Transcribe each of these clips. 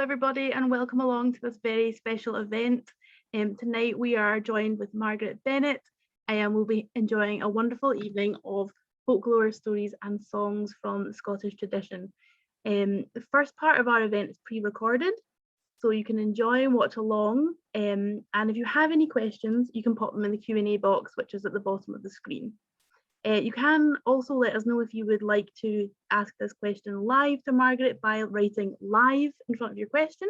Everybody, and welcome along to this very special event. Tonight we are joined with Margaret Bennett, and we'll be enjoying a wonderful evening of folklore, stories and songs from the Scottish tradition. The first part of our event is pre-recorded, so you can enjoy and watch along, and if you have any questions you can pop them in the Q&A box, which is at the bottom of the screen. You can also let us know if you would like to ask this question live to Margaret by writing live in front of your question,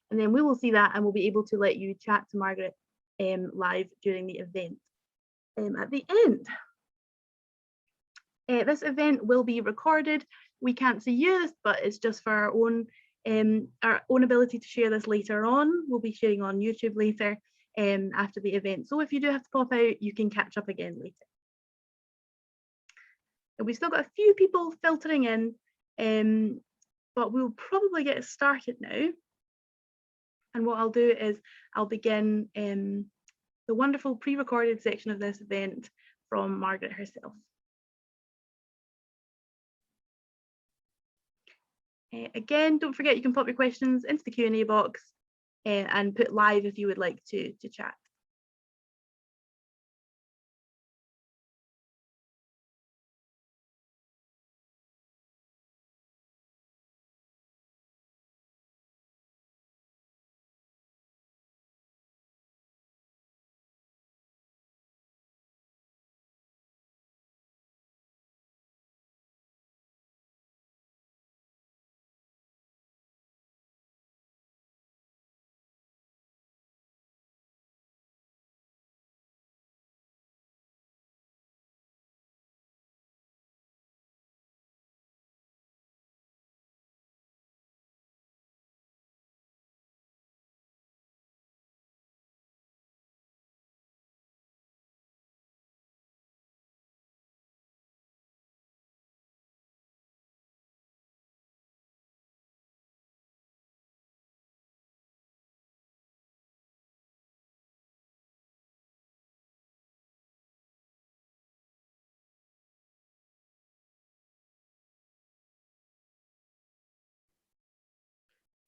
and then we will see that and we'll be able to let you chat to Margaret live during the event. At the end, this event will be recorded. We can't see you, but it's just for our own ability to share this later on. We'll be sharing on YouTube later after the event. So if you do have to pop out, you can catch up again later. We've still got a few people filtering in, but we'll probably get started now. And what I'll do is I'll begin the wonderful pre-recorded section of this event from Margaret herself. Again, don't forget you can pop your questions into the Q&A box and put live if you would like to chat.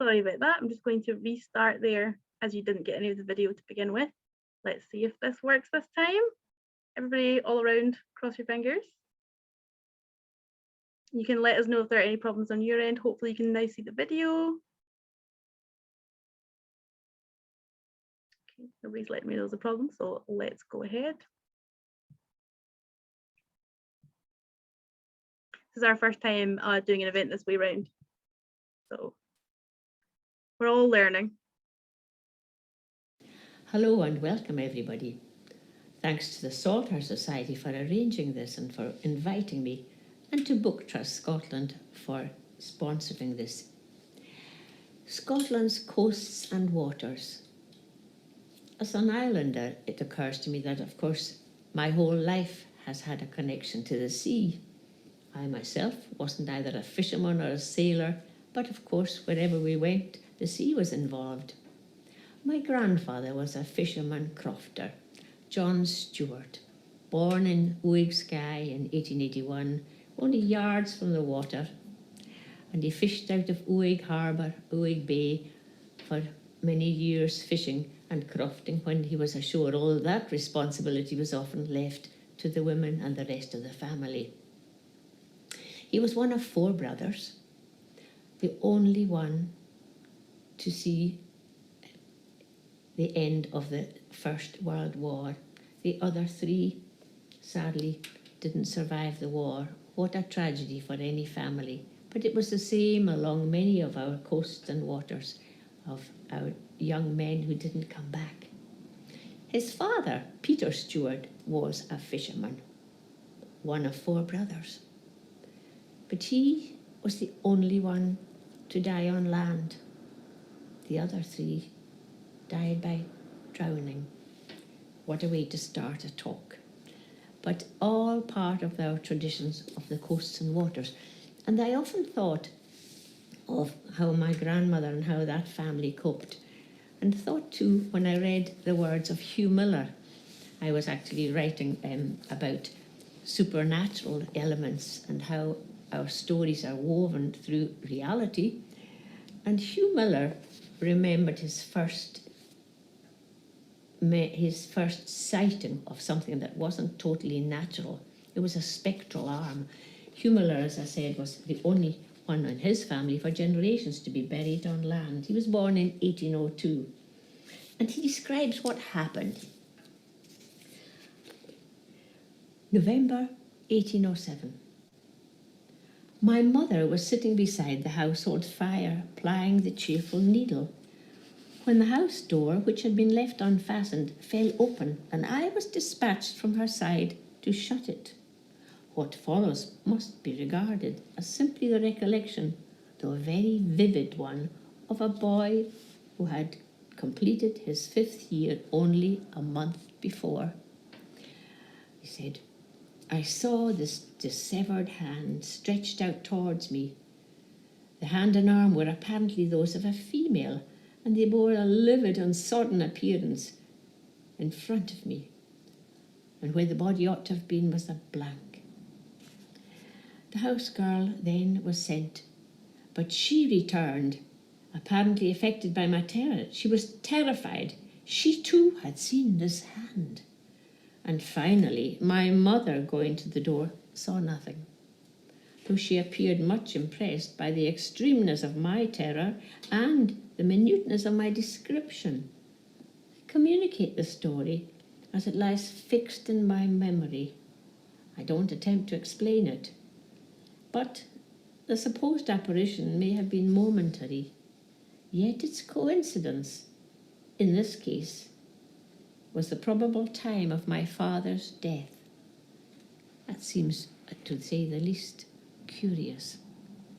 Sorry about that, I'm just going to restart there as you didn't get any of the video to begin with. Let's see if this works this time. Everybody all around, cross your fingers. You can let us know if there are any problems on your end. Hopefully you can now see the video. Okay, nobody's letting me know there's a problem, so let's go ahead. This is our first time doing an event this way round, so we're all learning. Hello and welcome everybody. Thanks to the Saltire Society for arranging this and for inviting me, and to Book Trust Scotland for sponsoring this. Scotland's coasts and waters. As an islander, it occurs to me that, of course, my whole life has had a connection to the sea. I myself wasn't either a fisherman or a sailor, but of course, wherever we went, the sea was involved. My grandfather was a fisherman crofter, John Stewart, born in Voyage in 1881, only yards from the water, and he fished out of Voyage Harbour, Voyage Bay, for many years, fishing and crofting when he was ashore. All that responsibility was often left to the women and the rest of the family. He was one of 4 brothers, the only one to see the end of the First World War. The other 3, sadly, didn't survive the war. What a tragedy for any family. But it was the same along many of our coasts and waters of our young men who didn't come back. His father, Peter Stewart, was a fisherman, one of 4 brothers. But he was the only one to die on land. The other 3 died by drowning. What a way to start a talk. But all part of our traditions of the coasts and waters. And I often thought of how my grandmother and how that family coped. And thought too, when I read the words of Hugh Miller, I was actually writing about supernatural elements and how our stories are woven through reality. And Hugh Miller remembered his first sighting of something that wasn't totally natural. It was a spectral arm. Hugh Miller, as I said, was the only one in his family for generations to be buried on land. He was born in 1802. And he describes what happened. November 1807. My mother was sitting beside the household fire, plying the cheerful needle, when the house door, which had been left unfastened, fell open, and I was dispatched from her side to shut it. What follows must be regarded as simply the recollection, though a very vivid one, of a boy who had completed his 5th year only a month before. He said, I saw this dissevered hand stretched out towards me. The hand and arm were apparently those of a female, and they bore a livid and sodden appearance in front of me. And where the body ought to have been was a blank. The house girl then was sent, but she returned, apparently affected by my terror. She was terrified. She too had seen this hand. And finally, my mother, going to the door, saw nothing, though she appeared much impressed by the extremeness of my terror and the minuteness of my description. I communicate the story as it lies fixed in my memory. I don't attempt to explain it, but the supposed apparition may have been momentary, yet its coincidence, in this case, was the probable time of my father's death. That seems, to say the least, curious.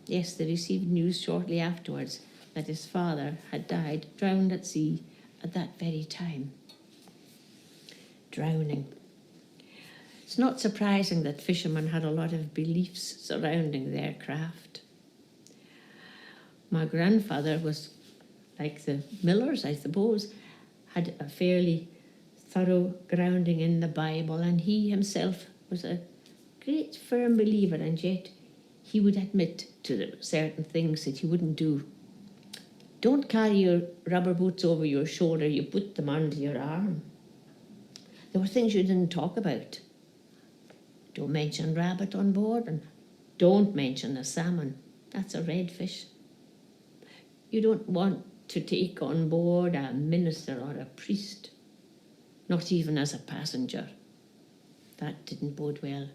Yes, they received news shortly afterwards that his father had died, drowned at sea, at that very time. Drowning. It's not surprising that fishermen had a lot of beliefs surrounding their craft. My grandfather was, like the Millers, I suppose, had a fairly thorough grounding in the Bible, and he himself was a great firm believer, and yet he would admit to certain things that he wouldn't do. Don't carry your rubber boots over your shoulder, you put them under your arm. There were things you didn't talk about. Don't mention rabbit on board, and don't mention a salmon. That's a redfish. You don't want to take on board a minister or a priest, not even as a passenger. That didn't bode well.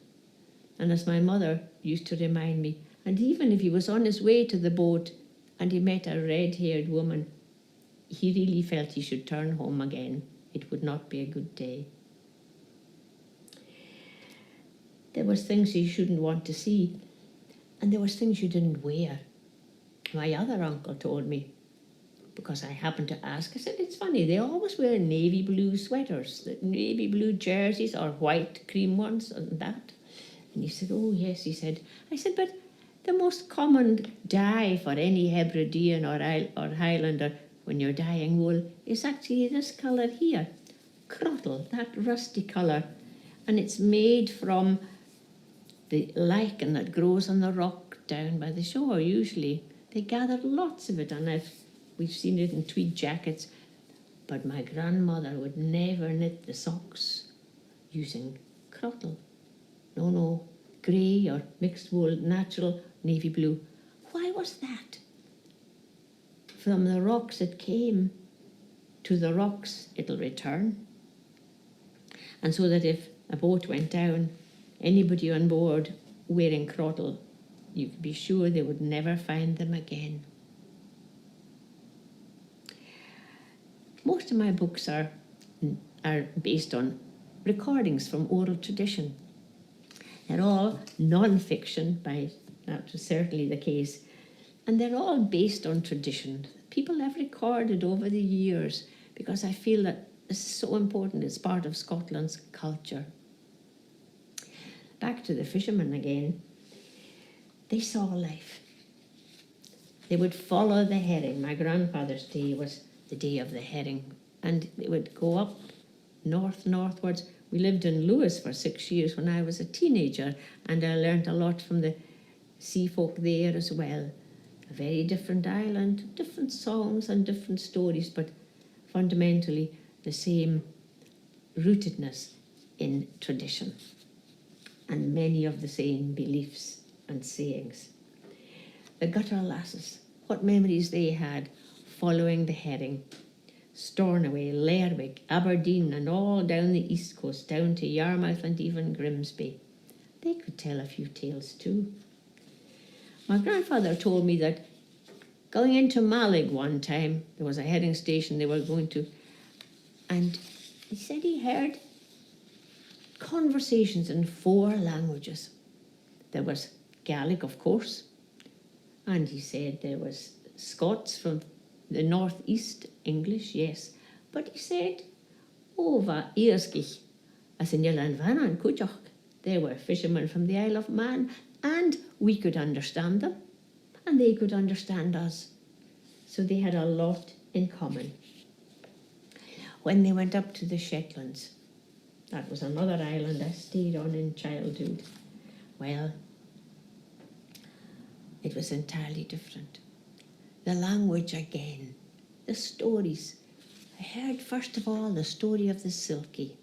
And as my mother used to remind me, and even if he was on his way to the boat and he met a red-haired woman, he really felt he should turn home again. It would not be a good day. There was things you shouldn't want to see, and there was things you didn't wear. My other uncle told me, because I happened to ask, I said, it's funny, they always wear navy blue sweaters, navy blue jerseys or white cream ones and that. And he said, oh yes, he said. I said, but the most common dye for any Hebridean or Highlander when you're dyeing wool is actually this colour here, crottle, that rusty colour. And it's made from the lichen that grows on the rock down by the shore, usually. They gather lots of it, and we've seen it in tweed jackets. But my grandmother would never knit the socks using crottle. No, grey or mixed wool, natural navy blue. Why was that? From the rocks it came, to the rocks it'll return. And so that if a boat went down, anybody on board wearing crottle, you could be sure they would never find them again. Most of my books are based on recordings from oral tradition. They're all non-fiction, that was certainly the case, and they're all based on tradition. People have recorded over the years because I feel that this is so important. It's part of Scotland's culture. Back to the fishermen again. They saw life. They would follow the herring. My grandfather's day was the day of the herring, and they would go up northwards. We lived in Lewis for 6 years when I was a teenager, and I learnt a lot from the sea folk there as well. A very different island, different songs and different stories, but fundamentally the same rootedness in tradition and many of the same beliefs and sayings. The gutter lasses, what memories they had following the herring. Stornoway, Lerwick, Aberdeen and all down the east coast, down to Yarmouth and even Grimsby. They could tell a few tales too. My grandfather told me that going into Malig one time, there was a herring station they were going to, and he said he heard conversations in 4 languages. There was Gaelic, of course, and he said there was Scots from the northeast, English, yes, but he said, over Earskich, as in Yelan Vanan Kujach, they were fishermen from the Isle of Man, and we could understand them, and they could understand us. So they had a lot in common. When they went up to the Shetlands, that was another island I stayed on in childhood, well, it was entirely different. The language again, the stories. I heard first of all the story of the Selkie.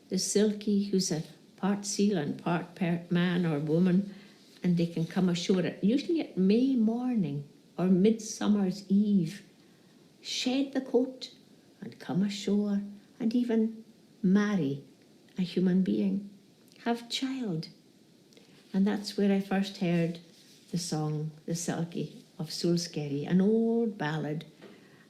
The Selkie who's a part seal and part man or woman, and they can come ashore usually at May morning or Midsummer's Eve, shed the coat and come ashore and even marry a human being, have child. And that's where I first heard the song, the Selkie of Sulsgeri, an old ballad.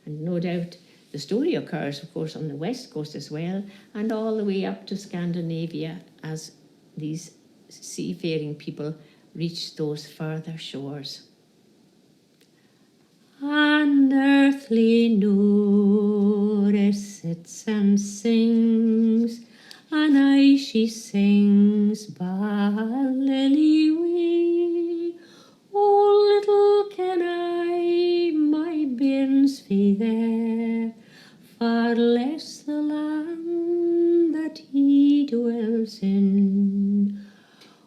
And no doubt the story occurs, of course, on the west coast as well, and all the way up to Scandinavia as these seafaring people reach those further shores. Unearthly Noor sits and sings, and aye she sings ballily wee. Oh, little can I my bairns fee there, far less the land that he dwells in.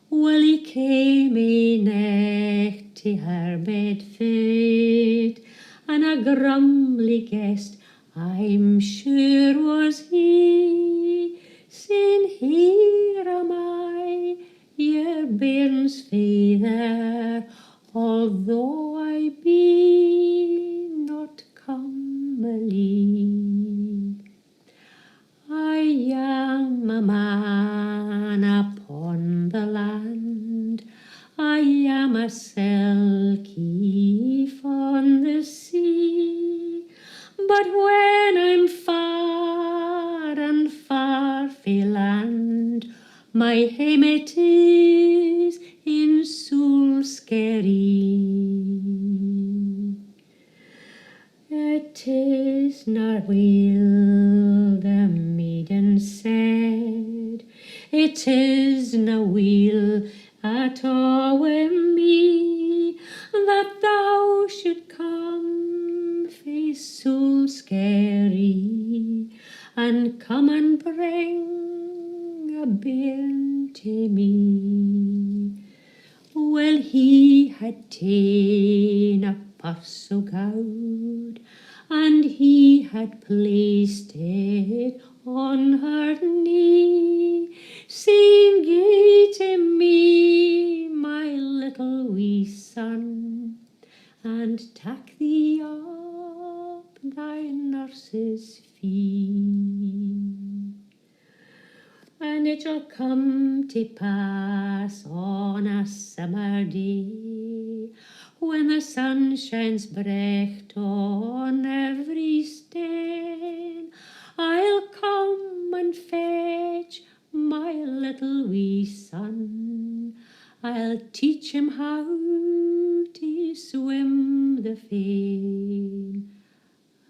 Well, he came a necht to her bed fit, and a grumbly guest, I'm sure was he, saying, here am I, your bairn's father, although I be not comely. I am a man upon the land, I am a Selkie on the sea, but when I'm far and far fae land, my hame it is in Sulsgeri. It is not weel, the maiden said, it is na weel at all wi' me, that thou should come fae Sulsgeri, and come and bring a bairn to me. Well, he had ta'en a purse o' gowd, and he had placed it on her knee, saying, "Gae to me, my little wee son, and tak thee up thy nurse's fee. And it shall come to pass on a summer day, when the sun shines bright on every stane, I'll come and fetch my little wee son. I'll teach him how to swim the Fane,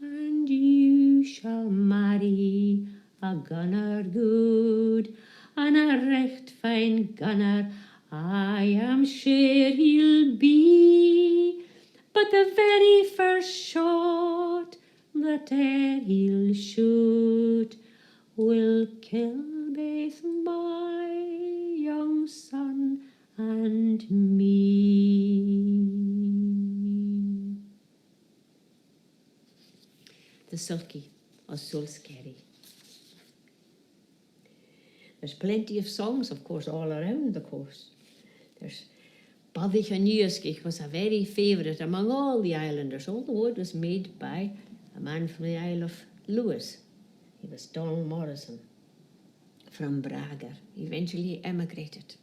and you shall marry a gunner good, and a recht fine gunner I am sure he'll be, but the very first shot that e'er he'll shoot will kill both my young son and me." the Selkie of Sulsgeri. There's plenty of songs, of course, all around the coast. There's Voyage was a very favourite among all the islanders, although it was made by a man from the Isle of Lewis. He was Donald Morrison from Braga. He eventually emigrated.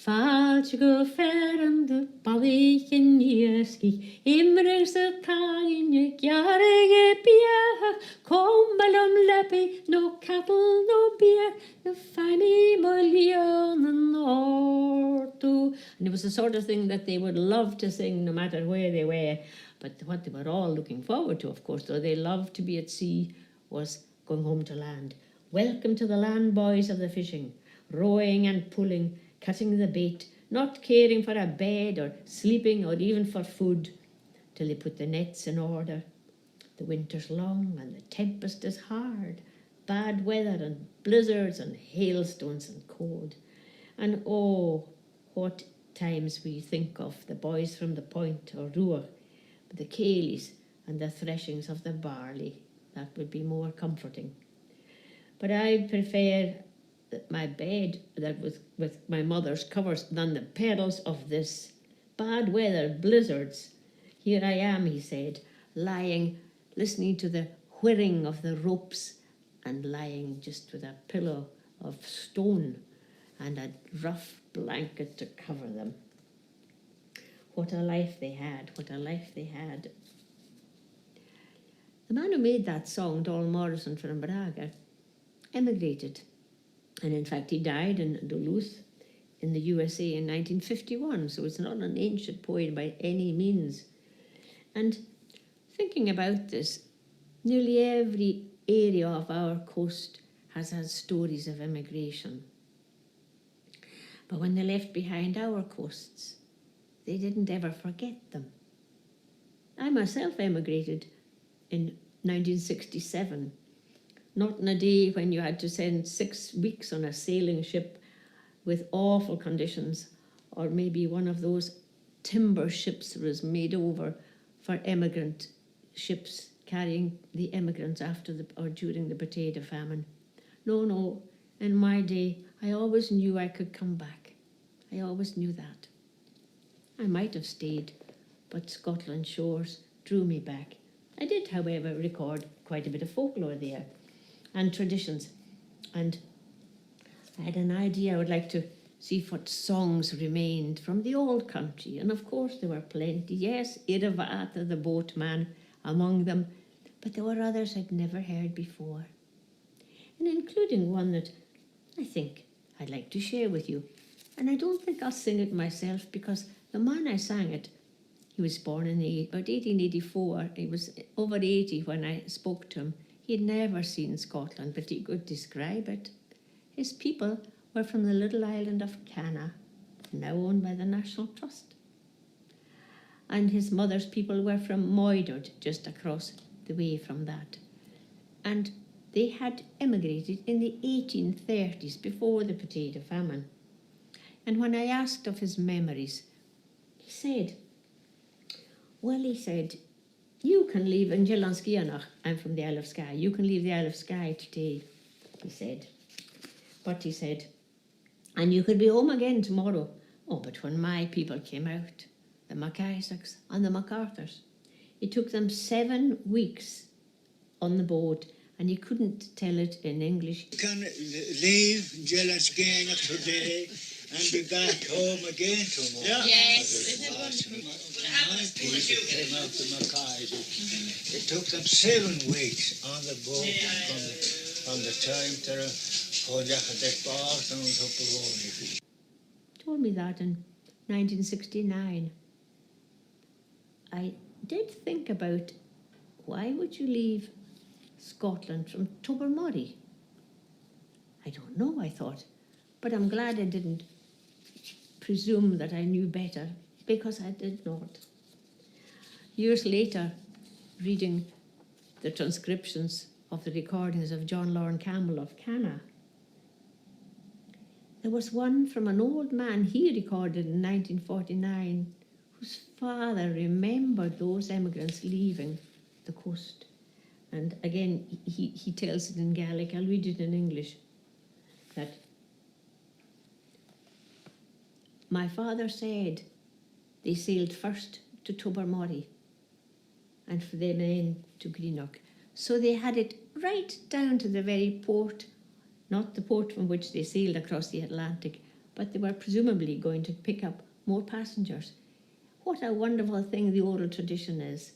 Falch go ferende ballichen jeski imrings a tainje jarige pia kombalum leppy no cattle no beer the funny million nortu. And it was the sort of thing that they would love to sing no matter where they were. But what they were all looking forward to, of course, though they loved to be at sea, was going home to land. Welcome to the land, boys of the fishing, rowing and pulling, cutting the bait, not caring for a bed or sleeping or even for food, till they put the nets in order. The winter's long and the tempest is hard, bad weather and blizzards and hailstones and cold. And oh, what times we think of the boys from the Point or Ruach, the Caileys and the threshings of the barley. That would be more comforting. But I prefer my bed that with my mother's covers than the perils of this bad weather, blizzards. Here I am, he said, lying, listening to the whirring of the ropes and lying just with a pillow of stone and a rough blanket to cover them. What a life they had, what a life they had. The man who made that song, Donald Morrison from Braga, emigrated. And in fact, he died in Duluth in the USA in 1951, so it's not an ancient poet by any means. And thinking about this, nearly every area of our coast has had stories of emigration. But when they left behind our coasts, they didn't ever forget them. I myself emigrated in 1967, not in a day when you had to spend 6 weeks on a sailing ship with awful conditions, or maybe one of those timber ships that was made over for emigrant ships carrying the immigrants after or during the potato famine. No, in my day, I always knew I could come back. I always knew that. I might have stayed, but Scotland's shores drew me back. I did, however, record quite a bit of folklore there and traditions, and I had an idea I would like to see what songs remained from the old country, and of course there were plenty. Yes, Iravata, the boatman, among them, but there were others I'd never heard before, and including one that I think I'd like to share with you. And I don't think I'll sing it myself, because the man I sang it, he was born in about 1884. He was over 80 when I spoke to him. He had never seen Scotland, but he could describe it. His people were from the little island of Canna, now owned by the National Trust. And his mother's people were from Moydart, just across the way from that. And they had emigrated in the 1830s, before the potato famine. And when I asked of his memories, he said, you can leave in Jelanskianach. I'm from the Isle of Skye. You can leave the Isle of Skye today, he said. But he said, and you could be home again tomorrow. Oh, but when my people came out, the MacIsaacs and the MacArthurs, it took them 7 weeks on the boat, and you couldn't tell it in English. You can leave Jelanskianach today and be back home again tomorrow. Yeah. Yes. My people came out to Mackay. It took them 7 weeks on the boat from the time to told me that in 1969. I did think about, why would you leave Scotland from Tobermory? I don't know, I thought, but I'm glad I didn't presume that I knew better, because I did not. Years later, reading the transcriptions of the recordings of John Lorne Campbell of Canna, there was one from an old man he recorded in 1949, whose father remembered those emigrants leaving the coast. And again, he tells it in Gaelic. I'll read it in English. That my father said they sailed first to Tobermory and then to Greenock. So they had it right down to the very port, not the port from which they sailed across the Atlantic, but they were presumably going to pick up more passengers. What a wonderful thing the oral tradition is.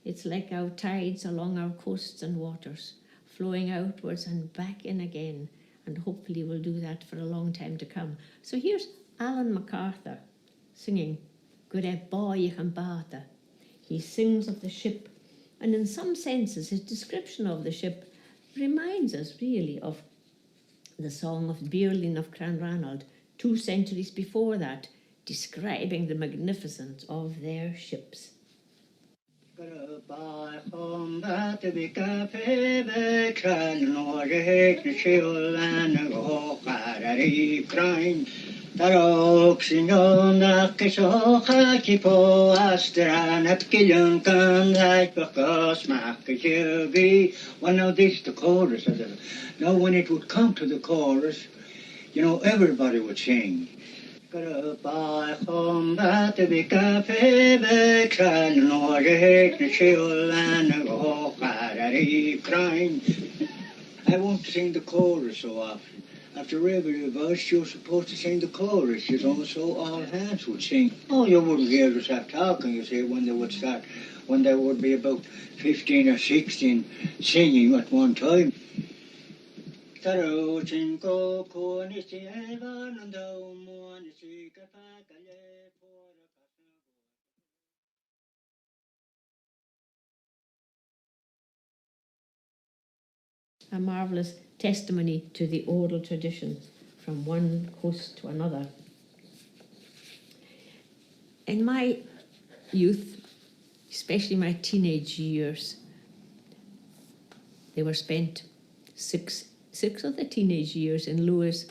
It's like our tides along our coasts and waters, flowing outwards and back in again, and hopefully we'll do that for a long time to come. So here's Alan MacArthur singing Gure Boy and Bata. He sings of the ship, and in some senses his description of the ship reminds us really of the song of Beirlin of Clanranald 2 centuries before that, describing the magnificence of their ships. Well, now this is the chorus of it. Now when it would come to the chorus, you know, everybody would sing. I won't sing the chorus so often. After every verse, you're supposed to sing the chorus, you know, so all hands would sing. Oh, you wouldn't hear us start talking, you see, when there would be about 15 or 16 singing at one time. A marvellous testimony to the oral tradition from one coast to another. In my youth, especially my teenage years, they were spent six of the teenage years in Lewis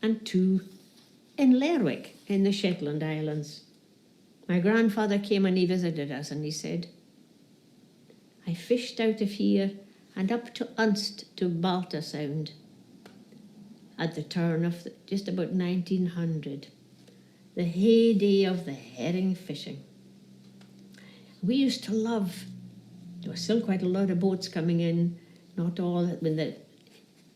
and 2 in Lerwick in the Shetland Islands. My grandfather came and he visited us and he said, I fished out of here and up to Unst to Balta Sound at the turn of just about 1900, the heyday of the herring fishing. We used to love, there were still quite a lot of boats coming in, not all,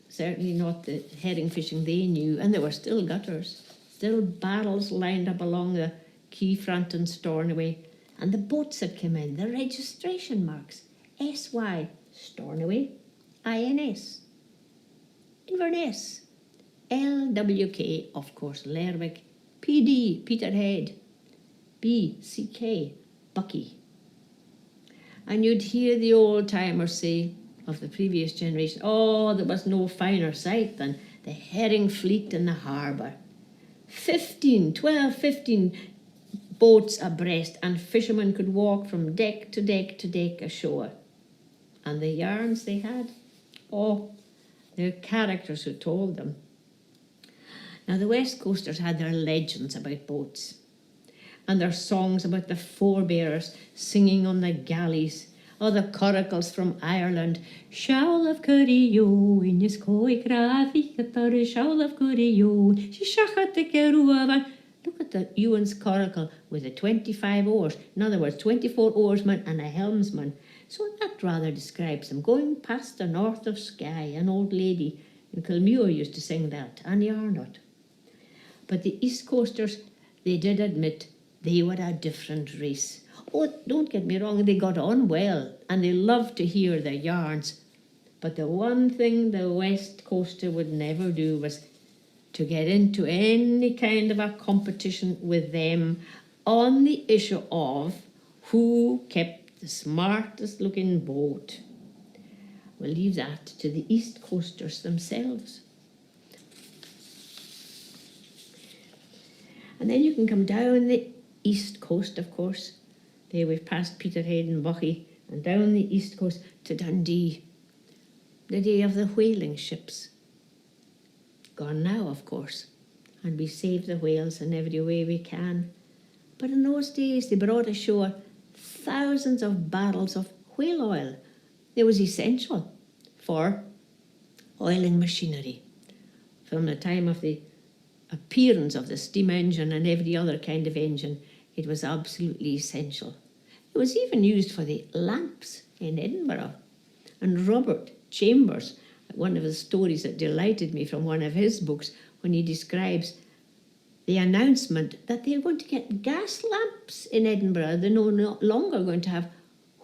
certainly not the herring fishing they knew, and there were still gutters, still barrels lined up along the quay front in Stornoway, and the boats that came in, the registration marks, SY, Stornoway, INS, Inverness, LWK, of course, Lerwick, PD, Peterhead, BCK, Bucky. And you'd hear the old-timers say of the previous generation, oh, there was no finer sight than the herring fleet in the harbour. 15 boats abreast, and fishermen could walk from deck to deck to deck ashore. And the yarns they had, oh, their characters who told them. Now the West Coasters had their legends about boats, and their songs about the forebearers singing on the galleys, or the coracles from Ireland. Shaul of Curio, in his koi graficator, Shaul of Curio, she shachat the keruavan. Look at the Ewan's coracle with the 25 oars. In other words, 24 oarsmen and a helmsman. So that rather describes them. Going past the north of Skye, an old lady in Kilmuir used to sing that, Annie Arnott. But the East Coasters, they did admit they were a different race. Oh, don't get me wrong, they got on well, and they loved to hear their yarns. But the one thing the West Coaster would never do was to get into any kind of a competition with them on the issue of who kept the smartest looking boat. We'll leave that to the East Coasters themselves. And then you can come down the East Coast, of course. There we've passed Peterhead and Buckie, and down the East Coast to Dundee. The day of the whaling ships. Gone now, of course, and we save the whales in every way we can. But in those days they brought ashore thousands of barrels of whale oil, It was essential for oiling machinery. From the time of the appearance of the steam engine and every other kind of engine, it was absolutely essential. It was even used for the lamps in Edinburgh. And Robert Chambers, one of the stories that delighted me from one of his books, when he describes the announcement that they're going to get gas lamps in Edinburgh. They're no longer going to have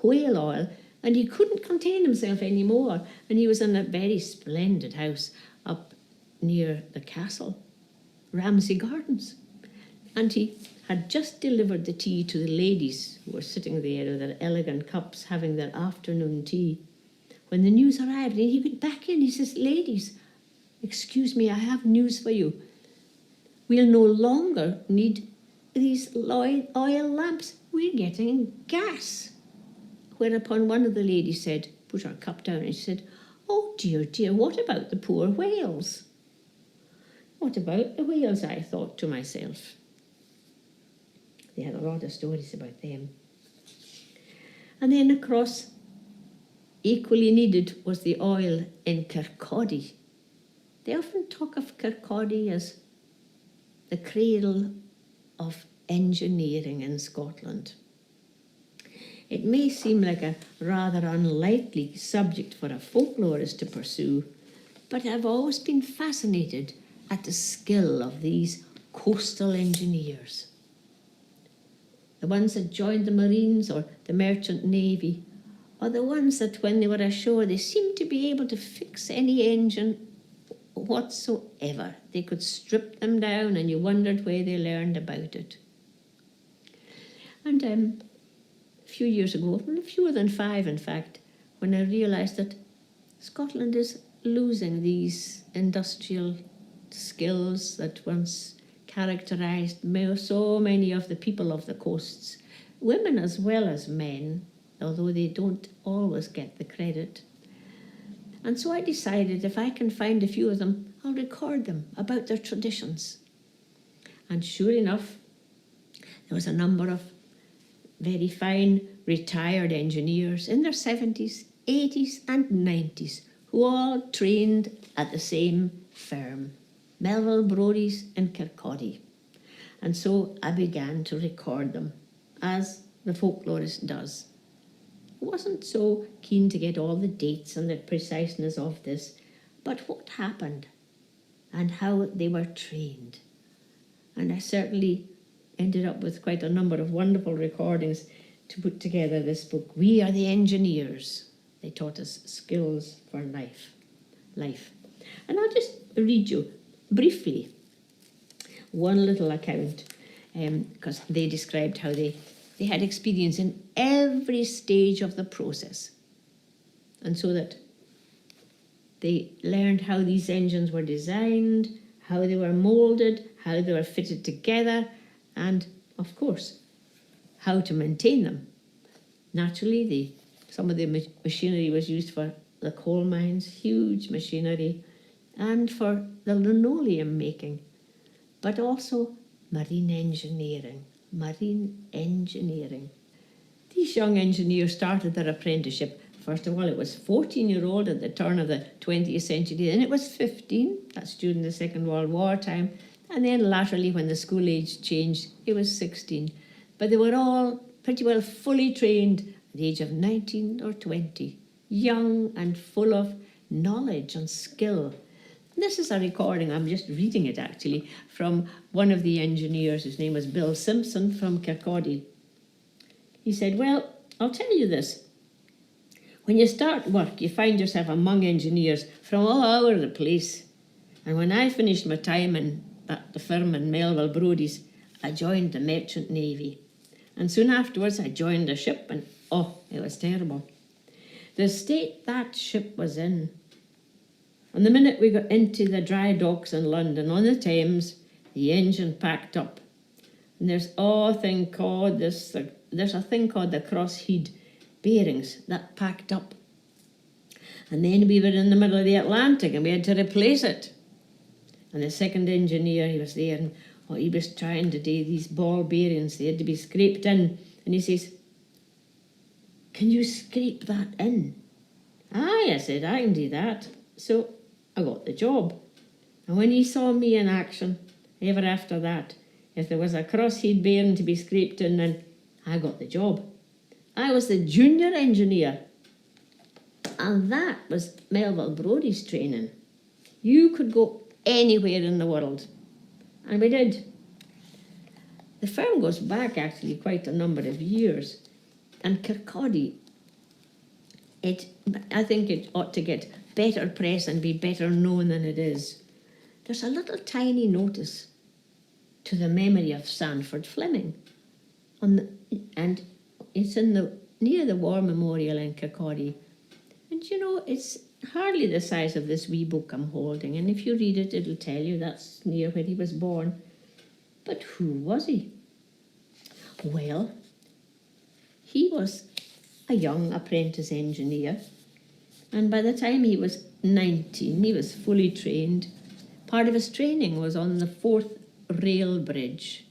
whale oil. And he couldn't contain himself anymore. And he was in a very splendid house up near the castle, Ramsay Gardens. And he had just delivered the tea to the ladies who were sitting there with their elegant cups having their afternoon tea. When the news arrived, and he went back in, he says, "Ladies, excuse me, I have news for you. We'll no longer need these oil lamps. We're getting gas." Whereupon one of the ladies said, put her cup down, and she said, "Oh dear, dear, what about the poor whales?" What about the whales, I thought to myself. They had a lot of stories about them. And then across, equally needed was the oil in Kirkcaldy. They often talk of Kirkcaldy as the cradle of engineering in Scotland. It may seem like a rather unlikely subject for a folklorist to pursue, but I've always been fascinated at the skill of these coastal engineers. The ones that joined the Marines or the Merchant Navy, or the ones that when they were ashore, they seemed to be able to fix any engine whatsoever. They could strip them down and you wondered where they learned about it. And a few years ago, fewer than 5 in fact, when I realised that Scotland is losing these industrial skills that once characterised so many of the people of the coasts, women as well as men, although they don't always get the credit. And so I decided if I can find a few of them, I'll record them about their traditions. And sure enough, there was a number of very fine retired engineers in their 70s, 80s and 90s who all trained at the same firm, Melville Brodie's in Kirkcaldy. And so I began to record them, as the folklorist does. I wasn't so keen to get all the dates and the preciseness of this, but what happened and how they were trained. And I certainly ended up with quite a number of wonderful recordings to put together this book. We Are the Engineers. They taught us skills for life. And I'll just read you briefly one little account, because they described how they had experience in every stage of the process. And so that they learned how these engines were designed, how they were moulded, how they were fitted together, and, of course, how to maintain them. Naturally, some of the machinery was used for the coal mines, huge machinery, and for the linoleum making, but also marine engineering. These young engineers started their apprenticeship. First of all, it was 14-year-old at the turn of the 20th century, then it was 15, that's during the Second World War time, and then latterly, when the school age changed, it was 16. But they were all pretty well fully trained at the age of 19 or 20, young and full of knowledge and skill. This is a recording, I'm just reading it actually, from one of the engineers, whose name was Bill Simpson from Kirkcaldy. He said, "Well, I'll tell you this. When you start work, you find yourself among engineers from all over the place. And when I finished my time at the firm in Melville Brodie's, I joined the Merchant Navy. And soon afterwards, I joined a ship, and it was terrible. The state that ship was in. And the minute we got into the dry docks in London on the Thames, the engine packed up. And there's a thing called the crosshead bearings that packed up. And then we were in the middle of the Atlantic and we had to replace it. And the second engineer, he was there, and he was trying to do these ball bearings. They had to be scraped in. And he says, 'Can you scrape that in?' Aye, I said, I can do that. So I got the job. And when he saw me in action, ever after that, if there was a cross he'd bairn to be scraped in, then I got the job. I was the junior engineer. And that was Melville Brodie's training. You could go anywhere in the world. And we did. The firm goes back actually quite a number of years. And Kirkcaldy, I think it ought to get better press and be better known than it is. There's a little tiny notice to the memory of Sanford Fleming. And it's near the War Memorial in Kirkcaldy. And you know, it's hardly the size of this wee book I'm holding. And if you read it, it'll tell you that's near where he was born. But who was he? Well, he was a young apprentice engineer. And by the time he was 19, he was fully trained. Part of his training was on the 4th Rail Bridge.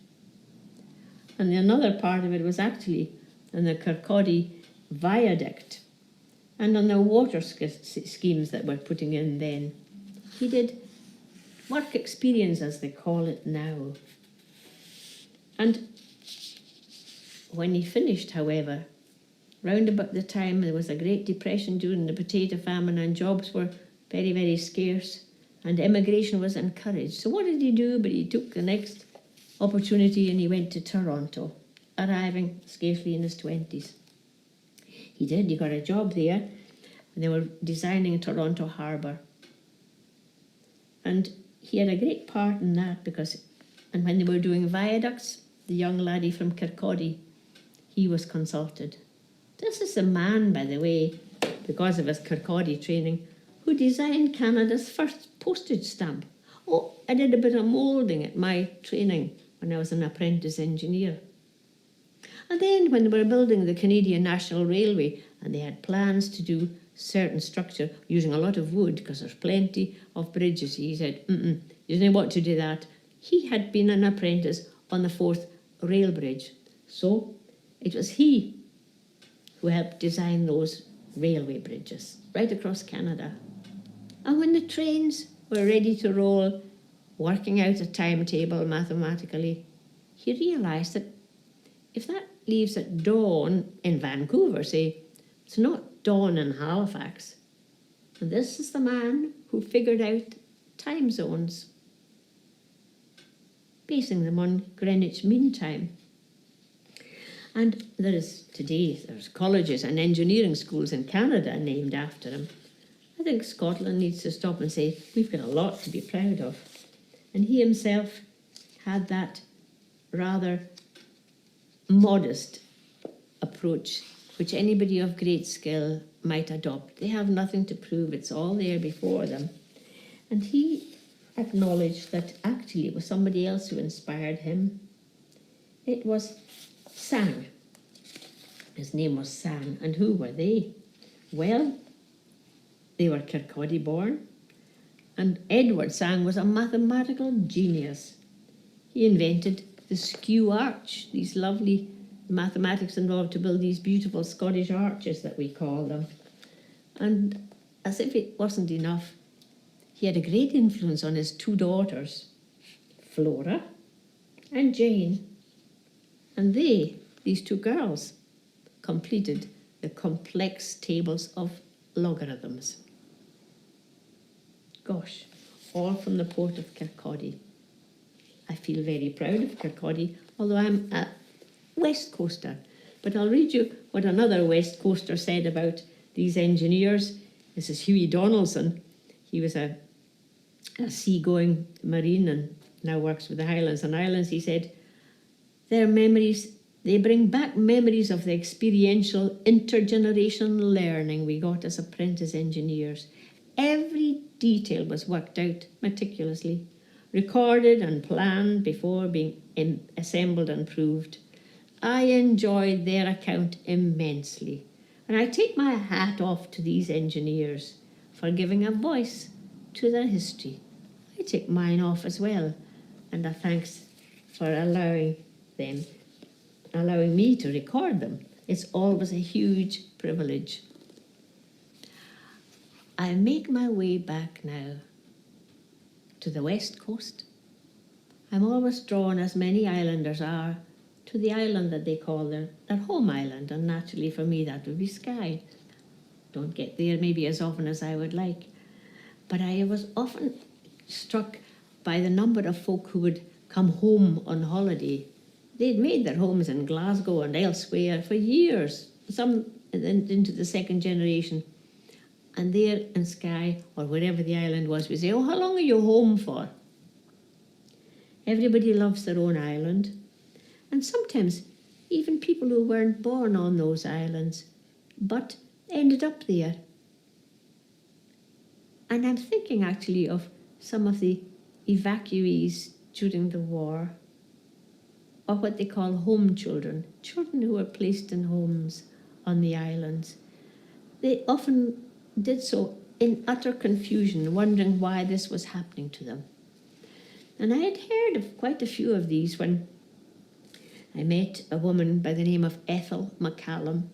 And another part of it was actually on the Kirkcaldy Viaduct and on the water schemes that we're putting in then. He did work experience, as they call it now. And when he finished, however, round about the time there was a Great Depression during the potato famine and jobs were very, very scarce and immigration was encouraged. So what did he do? But he took the next opportunity and he went to Toronto, arriving scarcely in his 20s. He got a job there, and they were designing Toronto Harbour. And he had a great part in that and when they were doing viaducts, the young laddie from Kirkcaldy, he was consulted. This is the man, by the way, because of his Kirkcaldy training, who designed Canada's first postage stamp. Oh, I did a bit of moulding at my training when I was an apprentice engineer. And then when they were building the Canadian National Railway and they had plans to do certain structure using a lot of wood because there's plenty of bridges, he said, you didn't want to do that. He had been an apprentice on the 4th Rail Bridge. So it was he who helped design those railway bridges right across Canada. And when the trains were ready to roll, working out a timetable mathematically, he realised that if that leaves at dawn in Vancouver, say, it's not dawn in Halifax. And this is the man who figured out time zones, basing them on Greenwich Mean Time. And there's colleges and engineering schools in Canada named after him. I think Scotland needs to stop and say, we've got a lot to be proud of. And he himself had that rather modest approach, which anybody of great skill might adopt. They have nothing to prove, it's all there before them. And he acknowledged that actually it was somebody else who inspired him. It was Sang. His name was Sang. And who were they? Well, they were Kirkcaldy born. And Edward Sang was a mathematical genius. He invented the skew arch, these lovely mathematics involved to build these beautiful Scottish arches that we call them. And as if it wasn't enough, he had a great influence on his 2 daughters, Flora and Jane. And these 2 girls, completed the complex tables of logarithms. Gosh, all from the port of Kirkcaldy. I feel very proud of Kirkcaldy, although I'm a West Coaster. But I'll read you what another West Coaster said about these engineers. This is Hughie Donaldson. He was a seagoing marine and now works with the Highlands and Islands. He said, their memories, they bring back memories of the experiential intergenerational learning we got as apprentice engineers. Every detail was worked out meticulously, recorded and planned before being assembled and proved. I enjoyed their account immensely, and I take my hat off to these engineers for giving a voice to their history. I take mine off as well, and a thanks for allowing me to record them. It's always a huge privilege. I make my way back now to the west coast. I'm always drawn, as many islanders are, to the island that they call their home island, and naturally for me that would be Skye. Don't get there maybe as often as I would like, but I was often struck by the number of folk who would come home on holiday. They'd made their homes in Glasgow and elsewhere for years, some into the second generation. And there in Skye, or wherever the island was, we say, oh, how long are you home for? Everybody loves their own island. And sometimes even people who weren't born on those islands, but ended up there. And I'm thinking actually of some of the evacuees during the war, or what they call home children, children who were placed in homes on the islands. They often did so in utter confusion, wondering why this was happening to them. And I had heard of quite a few of these when I met a woman by the name of Ethel Mccallum.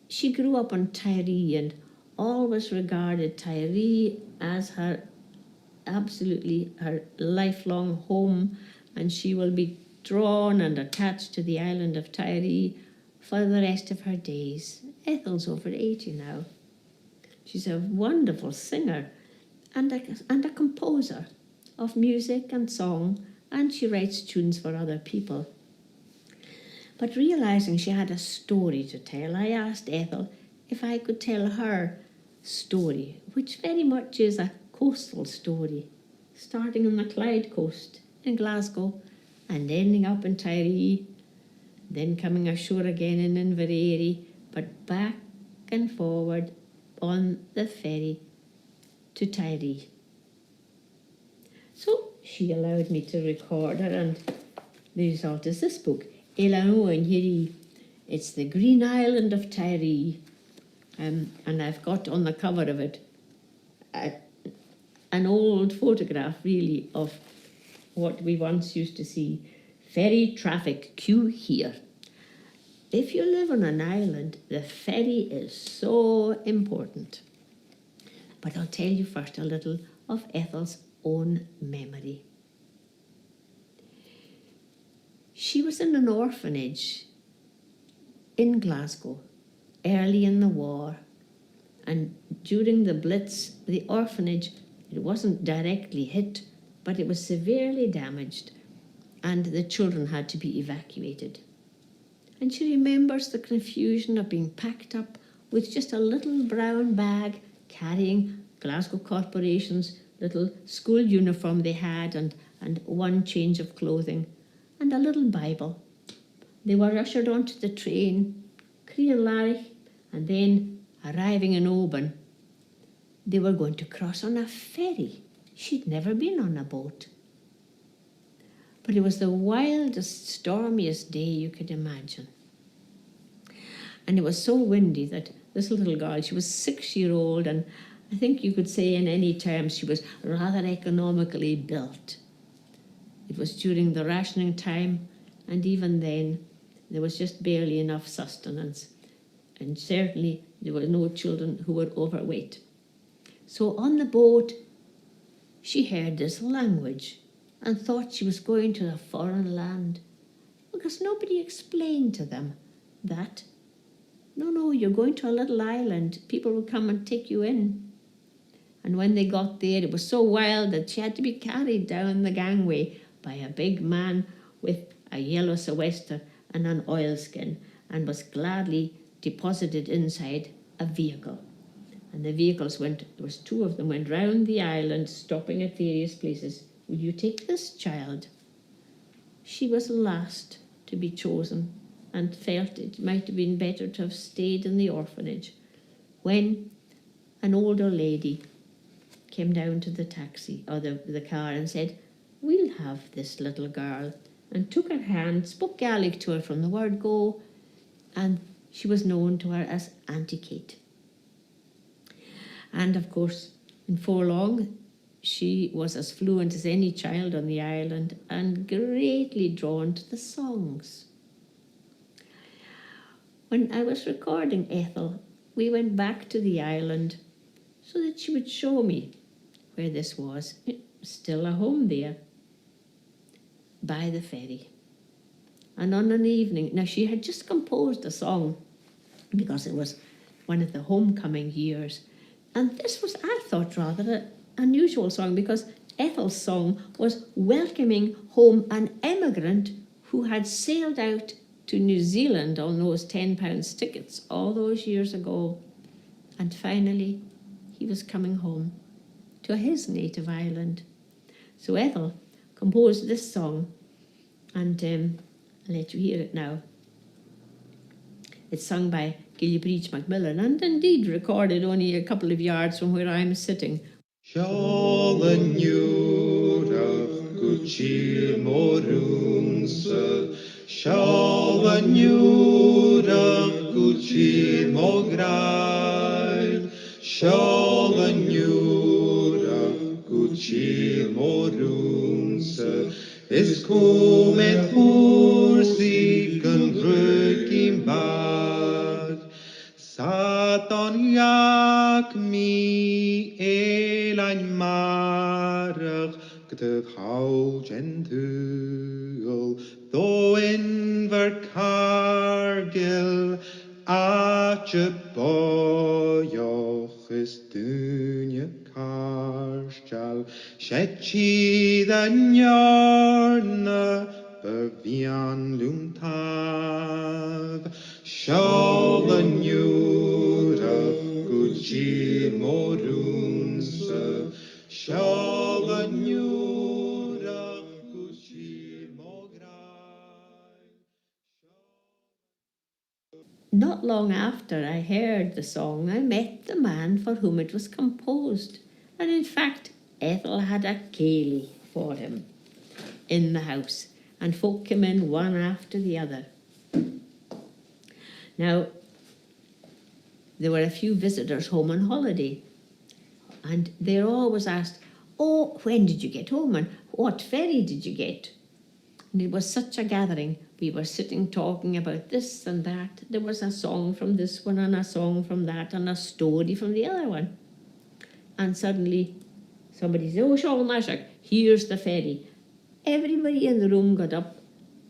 She grew up on Tiree and always regarded Tiree as her lifelong home, and she will be drawn and attached to the island of Tiree for the rest of her days. Ethel's over 80 now. She's a wonderful singer and a composer of music and song, and she writes tunes for other people. But realising she had a story to tell, I asked Ethel if I could tell her story, which very much is a coastal story, starting on the Clyde coast in Glasgow and ending up in Tiree, then coming ashore again in Inverary, but back and forward on the ferry to Tiree. So she allowed me to record her, and the result is this book, Elanno and Yiri. It's the Green Island of Tiree, and I've got on the cover of it an old photograph, really, of what we once used to see. Ferry traffic queue here. If you live on an island, the ferry is so important. But I'll tell you first a little of Ethel's own memory. She was in an orphanage in Glasgow early in the war, and during the Blitz, the orphanage, it wasn't directly hit, but it was severely damaged, and the children had to be evacuated. And she remembers the confusion of being packed up with just a little brown bag carrying Glasgow Corporation's little school uniform they had, and one change of clothing, and a little Bible. They were ushered onto the train, Creelarich, and then arriving in Oban, they were going to cross on a ferry. She'd never been on a boat. But it was the wildest, stormiest day you could imagine. And it was so windy that this little girl, she was 6-year-old, and I think you could say in any terms she was rather economically built. It was during the rationing time, and even then there was just barely enough sustenance. And certainly there were no children who were overweight. So on the boat, she heard this language and thought she was going to a foreign land, because nobody explained to them that, no, you're going to a little island. People will come and take you in. And when they got there, it was so wild that she had to be carried down the gangway by a big man with a yellow sou'wester and an oilskin, and was gladly deposited inside a vehicle. And the vehicles went, there was 2 of them, went round the island, stopping at various places. Will you take this child? She was last to be chosen, and felt it might have been better to have stayed in the orphanage, when an older lady came down to the taxi, or the car, and said, we'll have this little girl, and took her hand, spoke Gaelic to her from the word go, and she was known to her as Auntie Kate. And of course, before long, she was as fluent as any child on the island, and greatly drawn to the songs. When I was recording Ethel, we went back to the island so that she would show me where this was. Still a home there, by the ferry. And on an evening, now she had just composed a song because it was one of the homecoming years. And this was, I thought, rather an unusual song because Ethel's song was welcoming home an emigrant who had sailed out to New Zealand on those £10 tickets all those years ago. And finally, he was coming home to his native island. So Ethel composed this song, and I'll let you hear it now. It's sung by Gilliebreach Macmillan and indeed recorded only a couple of yards from where I'm sitting. Shallan Yura Guchir Morunsa Shallan Yura Guchir Mograi Shallan Yura Guchir Morunsa Is Kumet Horsi Gunrukim Bad Satan yak mi elain marach gyda chaw gentul tho in ver cargil at y boioch is dunya carstjal shetchi the nyorna bevian lumtav Shallan Yura Guchir Morunsa Shallan Yura Guchir Mograi. Not long after I heard the song, I met the man for whom it was composed. And in fact, Ethel had a ceilidh for him in the house, and folk came in one after the other. Now, there were a few visitors home on holiday, and they always asked, "Oh, when did you get home, and what ferry did you get?" And it was such a gathering. We were sitting talking about this and that. There was a song from this one and a song from that and a story from the other one. And suddenly somebody said, "Oh, Sean Mashak, here's the ferry." Everybody in the room got up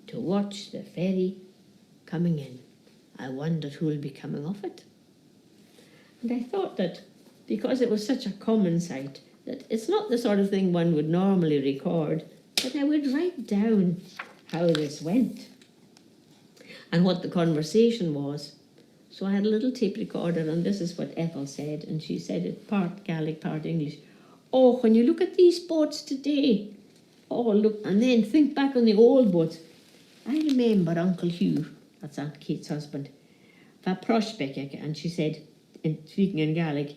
to watch the ferry coming in. I wondered who will be coming off it. And I thought that because it was such a common sight, that it's not the sort of thing one would normally record, but I would write down how this went and what the conversation was. So I had a little tape recorder, and this is what Ethel said, and she said it part Gaelic, part English. "Oh, when you look at these boats today, oh, look, and then think back on the old boats. I remember Uncle Hugh," that's Aunt Kate's husband, and she said, speaking in Gaelic,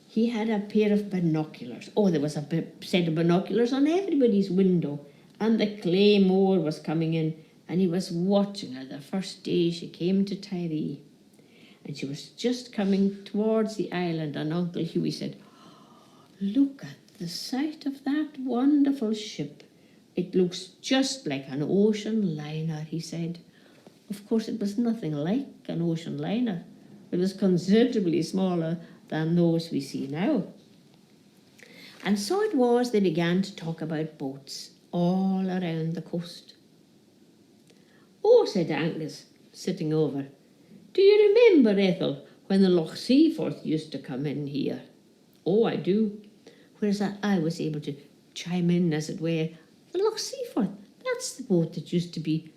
he had a pair of binoculars. Oh, there was a set of binoculars on everybody's window, and the Claymore was coming in, and he was watching her the first day she came to Tiree. And she was just coming towards the island, and Uncle Hughie said, "Look at the sight of that wonderful ship. It looks just like an ocean liner," he said. Of course, it was nothing like an ocean liner. It was considerably smaller than those we see now. And so it was they began to talk about boats all around the coast. "Oh," said Angus, sitting over, "do you remember, Ethel, when the Loch Seaforth used to come in here?" "Oh, I do." Whereas I was able to chime in, as it were. "The Loch Seaforth, that's the boat that used to be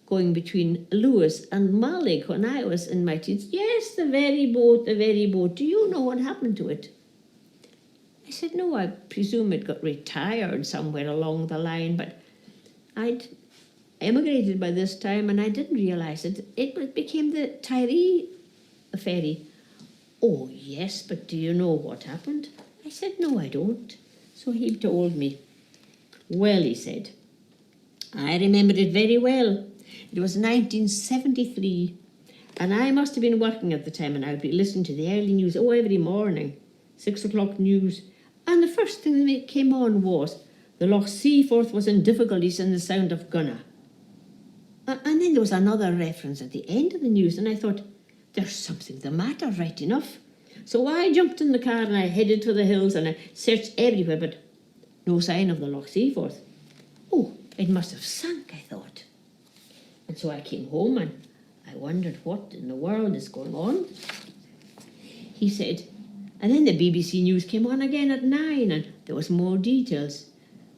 going between Lewis and Mallig when I was in my teens." "Yes, the very boat, the very boat. Do you know what happened to it?" I said, "No, I presume it got retired somewhere along the line, but I'd emigrated by this time and I didn't realise it. It became the Tiree ferry." "Oh, yes, but do you know what happened?" I said, "No, I don't." So he told me. "Well," he said, "I remember it very well. It was 1973, and I must have been working at the time, and I would be listening to the early news, every morning, 6 o'clock news. And the first thing that came on was the Loch Seaforth was in difficulties in the Sound of Gunna. And then there was another reference at the end of the news, and I thought, there's something the matter, right enough. So I jumped in the car and I headed for the hills and I searched everywhere, but no sign of the Loch Seaforth. Oh, it must have sunk, I thought. And so I came home and I wondered what in the world is going on. He said, and then the BBC News came on again at 9 and there was more details.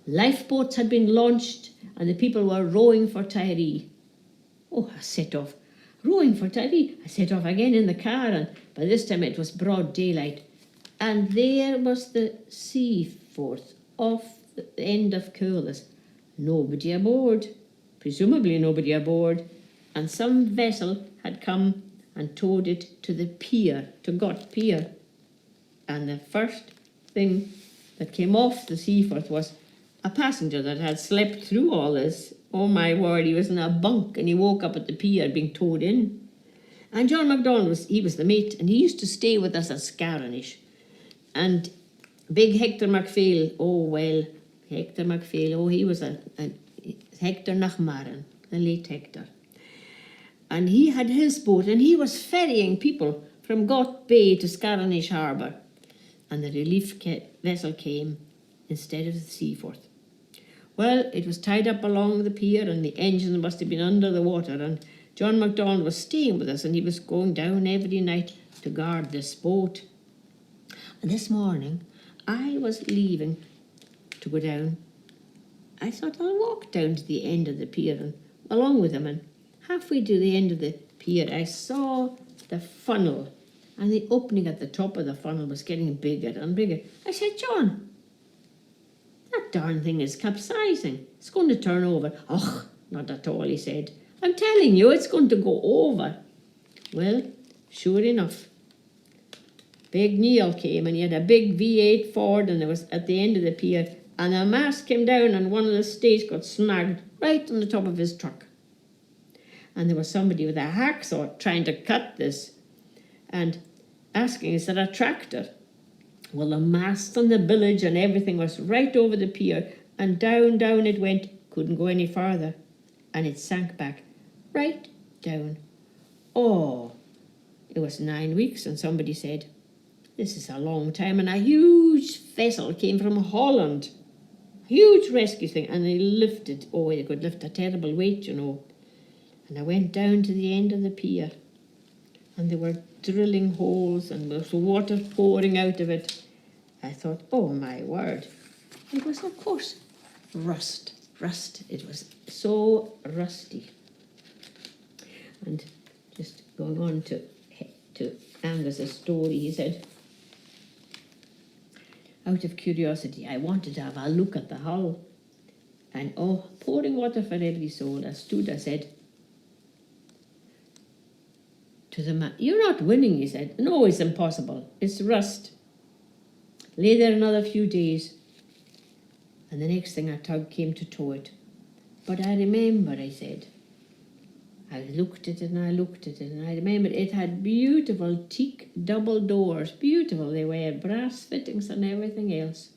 Lifeboats had been launched and the people were rowing for Tiree. Oh, I set off. Rowing for Tiree. I set off again in the car and by this time it was broad daylight. And there was the Seaforth off the end of Coolus. Nobody aboard. Presumably nobody aboard. And some vessel had come and towed it to the pier, to Gott Pier. And the first thing that came off the Seaforth was a passenger that had slept through all this. Oh my word, he was in a bunk and he woke up at the pier being towed in. And John MacDonald was the mate, and he used to stay with us at Scarranish. And big Hector MacPhail, Hector MacPhail, he was a Hector Nachmaran, the late Hector. And he had his boat and he was ferrying people from Gott Bay to Scarranish Harbour. And the relief vessel came instead of the Seaforth. Well, it was tied up along the pier and the engine must have been under the water, and John MacDonald was staying with us and he was going down every night to guard this boat. And this morning, I was leaving to go down. I thought I'll walk down to the end of the pier and along with him, and halfway to the end of the pier I saw the funnel, and the opening at the top of the funnel was getting bigger and bigger. I said, John, that darn thing is capsizing. It's going to turn over. Oh, not at all, he said. I'm telling you, it's going to go over. Well, sure enough, Big Neil came and he had a big V8 Ford and it was at the end of the pier, and the mast came down and one of the stays got snagged right on the top of his truck. And there was somebody with a hacksaw trying to cut this and asking, is that a tractor? Well, the mast and the bilge and everything was right over the pier, and down it went, couldn't go any farther, and it sank back right down. Oh, it was 9 weeks, and somebody said, this is a long time, and a huge vessel came from Holland, huge rescue thing, and they lifted, they could lift a terrible weight, you know. And I went down to the end of the pier, and they were drilling holes and there was water pouring out of it. I thought, oh my word. It was, of course, rust. It was so rusty. And just going on to Angus's story, he said, out of curiosity, I wanted to have a look at the hull. And pouring water for every soul. I said, to the man, you're not winning, he said. No, it's impossible. It's rust. Lay there another few days. And the next thing a tug came to tow it. But I remember, I said, I looked at it and I looked at it and I remembered it had beautiful teak double doors. Beautiful they were, brass fittings and everything else.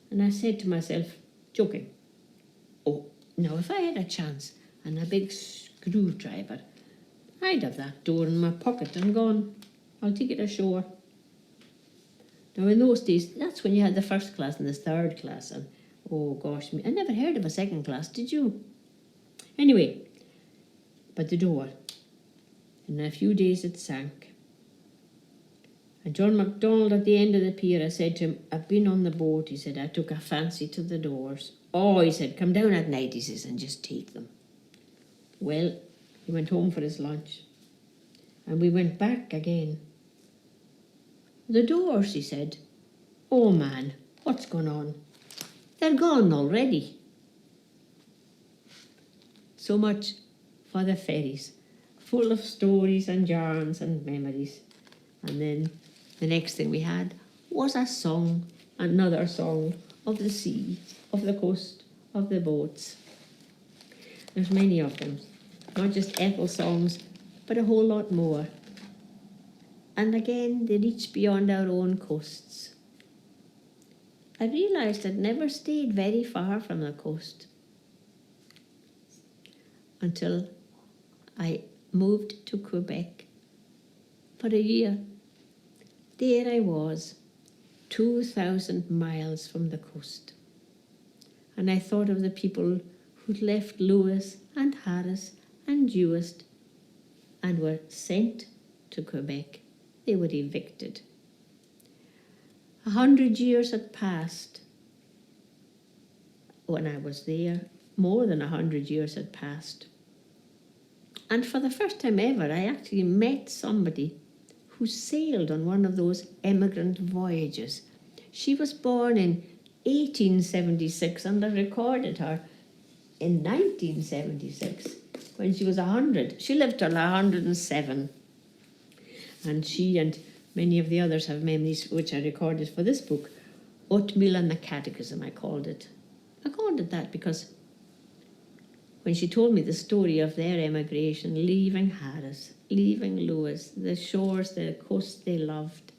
And I said to myself, joking, now if I had a chance and a big screwdriver, I'd have that door in my pocket and gone, I'll take it ashore. Now in those days, that's when you had the first class and the third class, and oh gosh, I never heard of a second class, did you? Anyway, but the door, in a few days it sank. And John MacDonald at the end of the pier, I said to him, I've been on the boat, he said, I took a fancy to the doors. Oh, he said, come down at night, he says, and just take them. Well, he went home for his lunch, and we went back again. The doors, he said, oh man, what's going on? They're gone already. So much for the ferries, full of stories and yarns and memories. And then the next thing we had was a song, another song of the sea, of the coast, of the boats. There's many of them. Not just Ethel songs, but a whole lot more. And again, they reach beyond our own coasts. I realised I'd never stayed very far from the coast until I moved to Quebec for a year. there I was, 2,000 miles from the coast. And I thought of the people who'd left Lewis and Harris and Jewest and were sent to Quebec. They were evicted. 100 years had passed when I was there. More than 100 years had passed. And for the first time ever, I actually met somebody who sailed on one of those emigrant voyages. She was born in 1876, and I recorded her in 1976 when she was 100. She lived till 107. And she and many of the others have memories which I recorded for this book. Oatmeal and the Catechism, I called it. I called it that because when she told me the story of their emigration, leaving Harris, leaving Lewis, the shores, the coast they loved,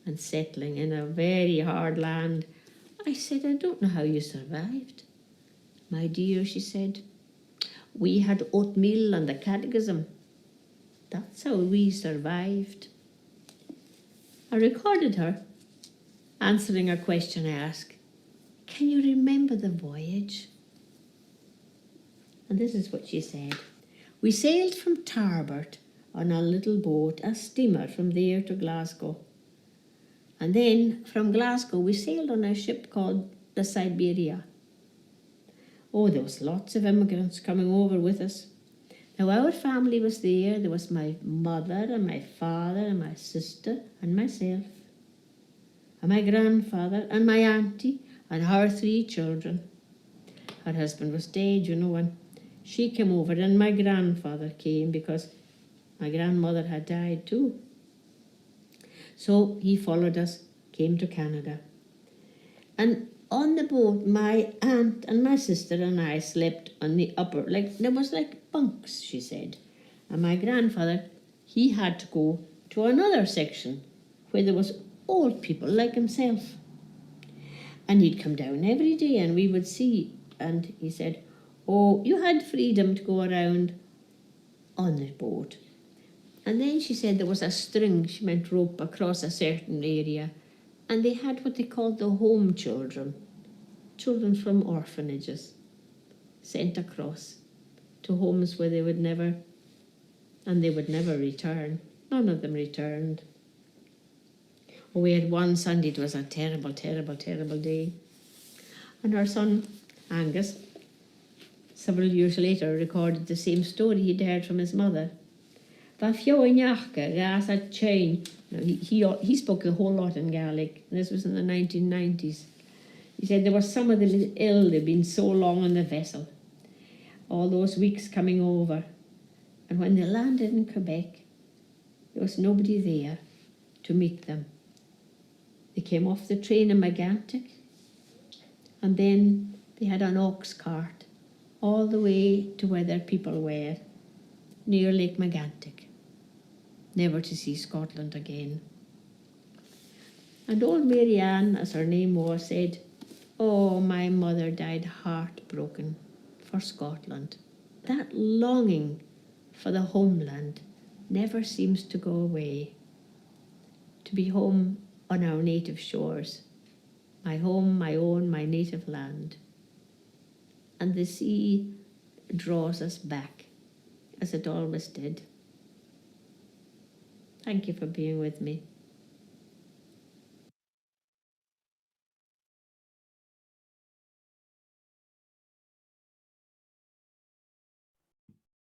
and settling in a very hard land, I said, I don't know how you survived. My dear, she said, we had oatmeal and the catechism. That's how we survived. I recorded her answering a question I asked, can you remember the voyage? And this is what she said. We sailed from Tarbert on a little boat, a steamer from there to Glasgow. And then from Glasgow we sailed on a ship called the Siberia. Oh, there was lots of immigrants coming over with us. Now our family was there. There was my mother and my father and my sister and myself and my grandfather and my auntie and her 3 children. Her husband was dead, you know, and she came over, and my grandfather came because my grandmother had died too. So he followed us, came to Canada. And on the boat, my aunt and my sister and I slept on the upper, there was like bunks, she said. And my grandfather, he had to go to another section where there was old people like himself. And he'd come down every day and we would see. And he said, oh, you had freedom to go around on the boat. And then she said there was a string, she meant rope, across a certain area. And they had what they called the home children, children from orphanages, sent across to homes where they would never return. None of them returned. Oh, we had one Sunday, it was a terrible, terrible, terrible day. And our son, Angus, several years later, recorded the same story he'd heard from his mother. He spoke a whole lot in Gaelic. This was in the 1990s. He said there were some of them ill, they'd been so long on the vessel, all those weeks coming over. And when they landed in Quebec, there was nobody there to meet them. They came off the train in Megantic, and then they had an ox cart all the way to where their people were, near Lake Megantic, never to see Scotland again. And old Mary Ann, as her name was, said, oh, my mother died heartbroken for Scotland. That longing for the homeland never seems to go away. To be home on our native shores, my home, my own, my native land. And the sea draws us back, as it always did. Thank you for being with me.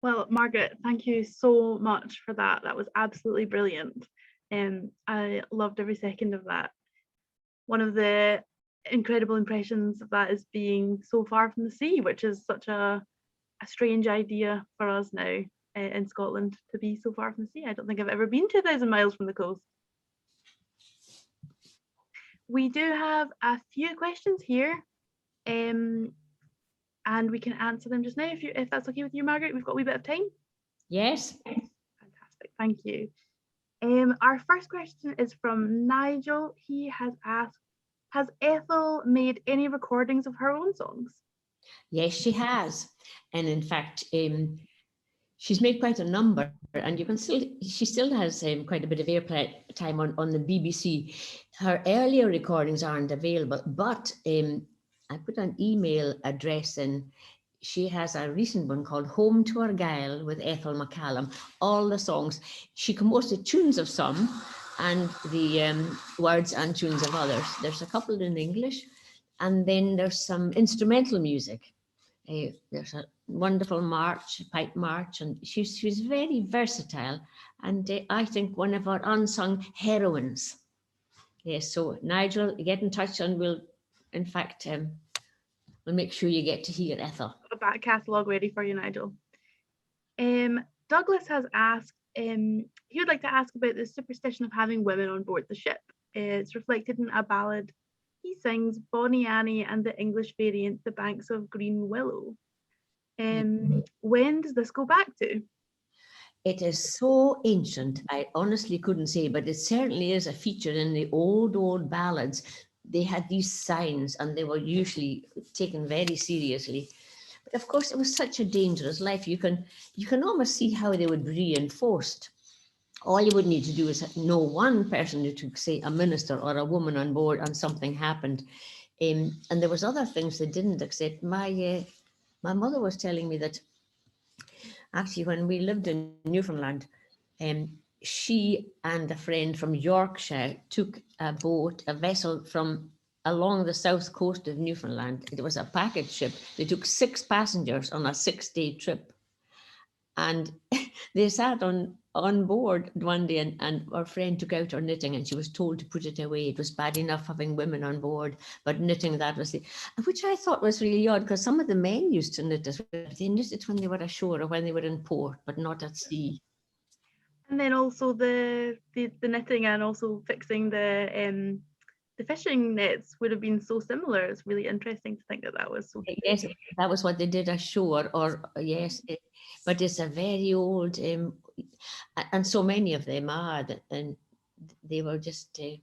Well, Margaret, thank you so much for that. That was absolutely brilliant. I loved every second of that. One of the incredible impressions of that is being so far from the sea, which is such a strange idea for us now in Scotland, to be so far from the sea. I don't think I've ever been 2,000 miles from the coast. We do have a few questions here, and we can answer them just now if that's okay with you, Margaret. We've got a wee bit of time. Yes. Fantastic, thank you. Our first question is from Nigel. He has asked, has Ethel made any recordings of her own songs? Yes, she has. And in fact, she's made quite a number, and she still has quite a bit of airplay time on the BBC. Her earlier recordings aren't available, but I put an email address in. She has a recent one called Home to Argyll with Ethel Mccallum. All the songs. She composed tunes of some and the words and tunes of others. There's a couple in English, and then there's some instrumental music. There's a wonderful march, pipe march, and she's very versatile, and I think one of our unsung heroines. Yes, so Nigel, get in touch and we'll, in fact, we'll make sure you get to hear Ethel. A back catalogue ready for you, Nigel. Douglas has asked, he would like to ask about the superstition of having women on board the ship. It's reflected in a ballad he sings, Bonnie Annie, and the English variant, The Banks of Green Willow. When does this go back to? It is so ancient, I honestly couldn't say, but it certainly is a feature in the old ballads. They had these signs and they were usually taken very seriously. But of course, it was such a dangerous life. You can almost see how they would be reinforced. All you would need to do is know one person who took, say, a minister or a woman on board and something happened. And there was other things they didn't accept. My mother was telling me that actually when we lived in Newfoundland, she and a friend from Yorkshire took a vessel from along the south coast of Newfoundland. It was a package ship. They took 6 passengers on a 6-day trip. And they sat on board one day, and our friend took out her knitting and she was told to put it away. It was bad enough having women on board, but knitting, that was which I thought was really odd, because some of the men used to knit as well. They knitted when they were ashore or when they were in port, but not at sea. And then also the knitting and also fixing the fishing nets would have been so similar. It's really interesting to think that was so. Yes, that was what they did ashore, or yes, but it's a very old, and so many of them are, and they were just, it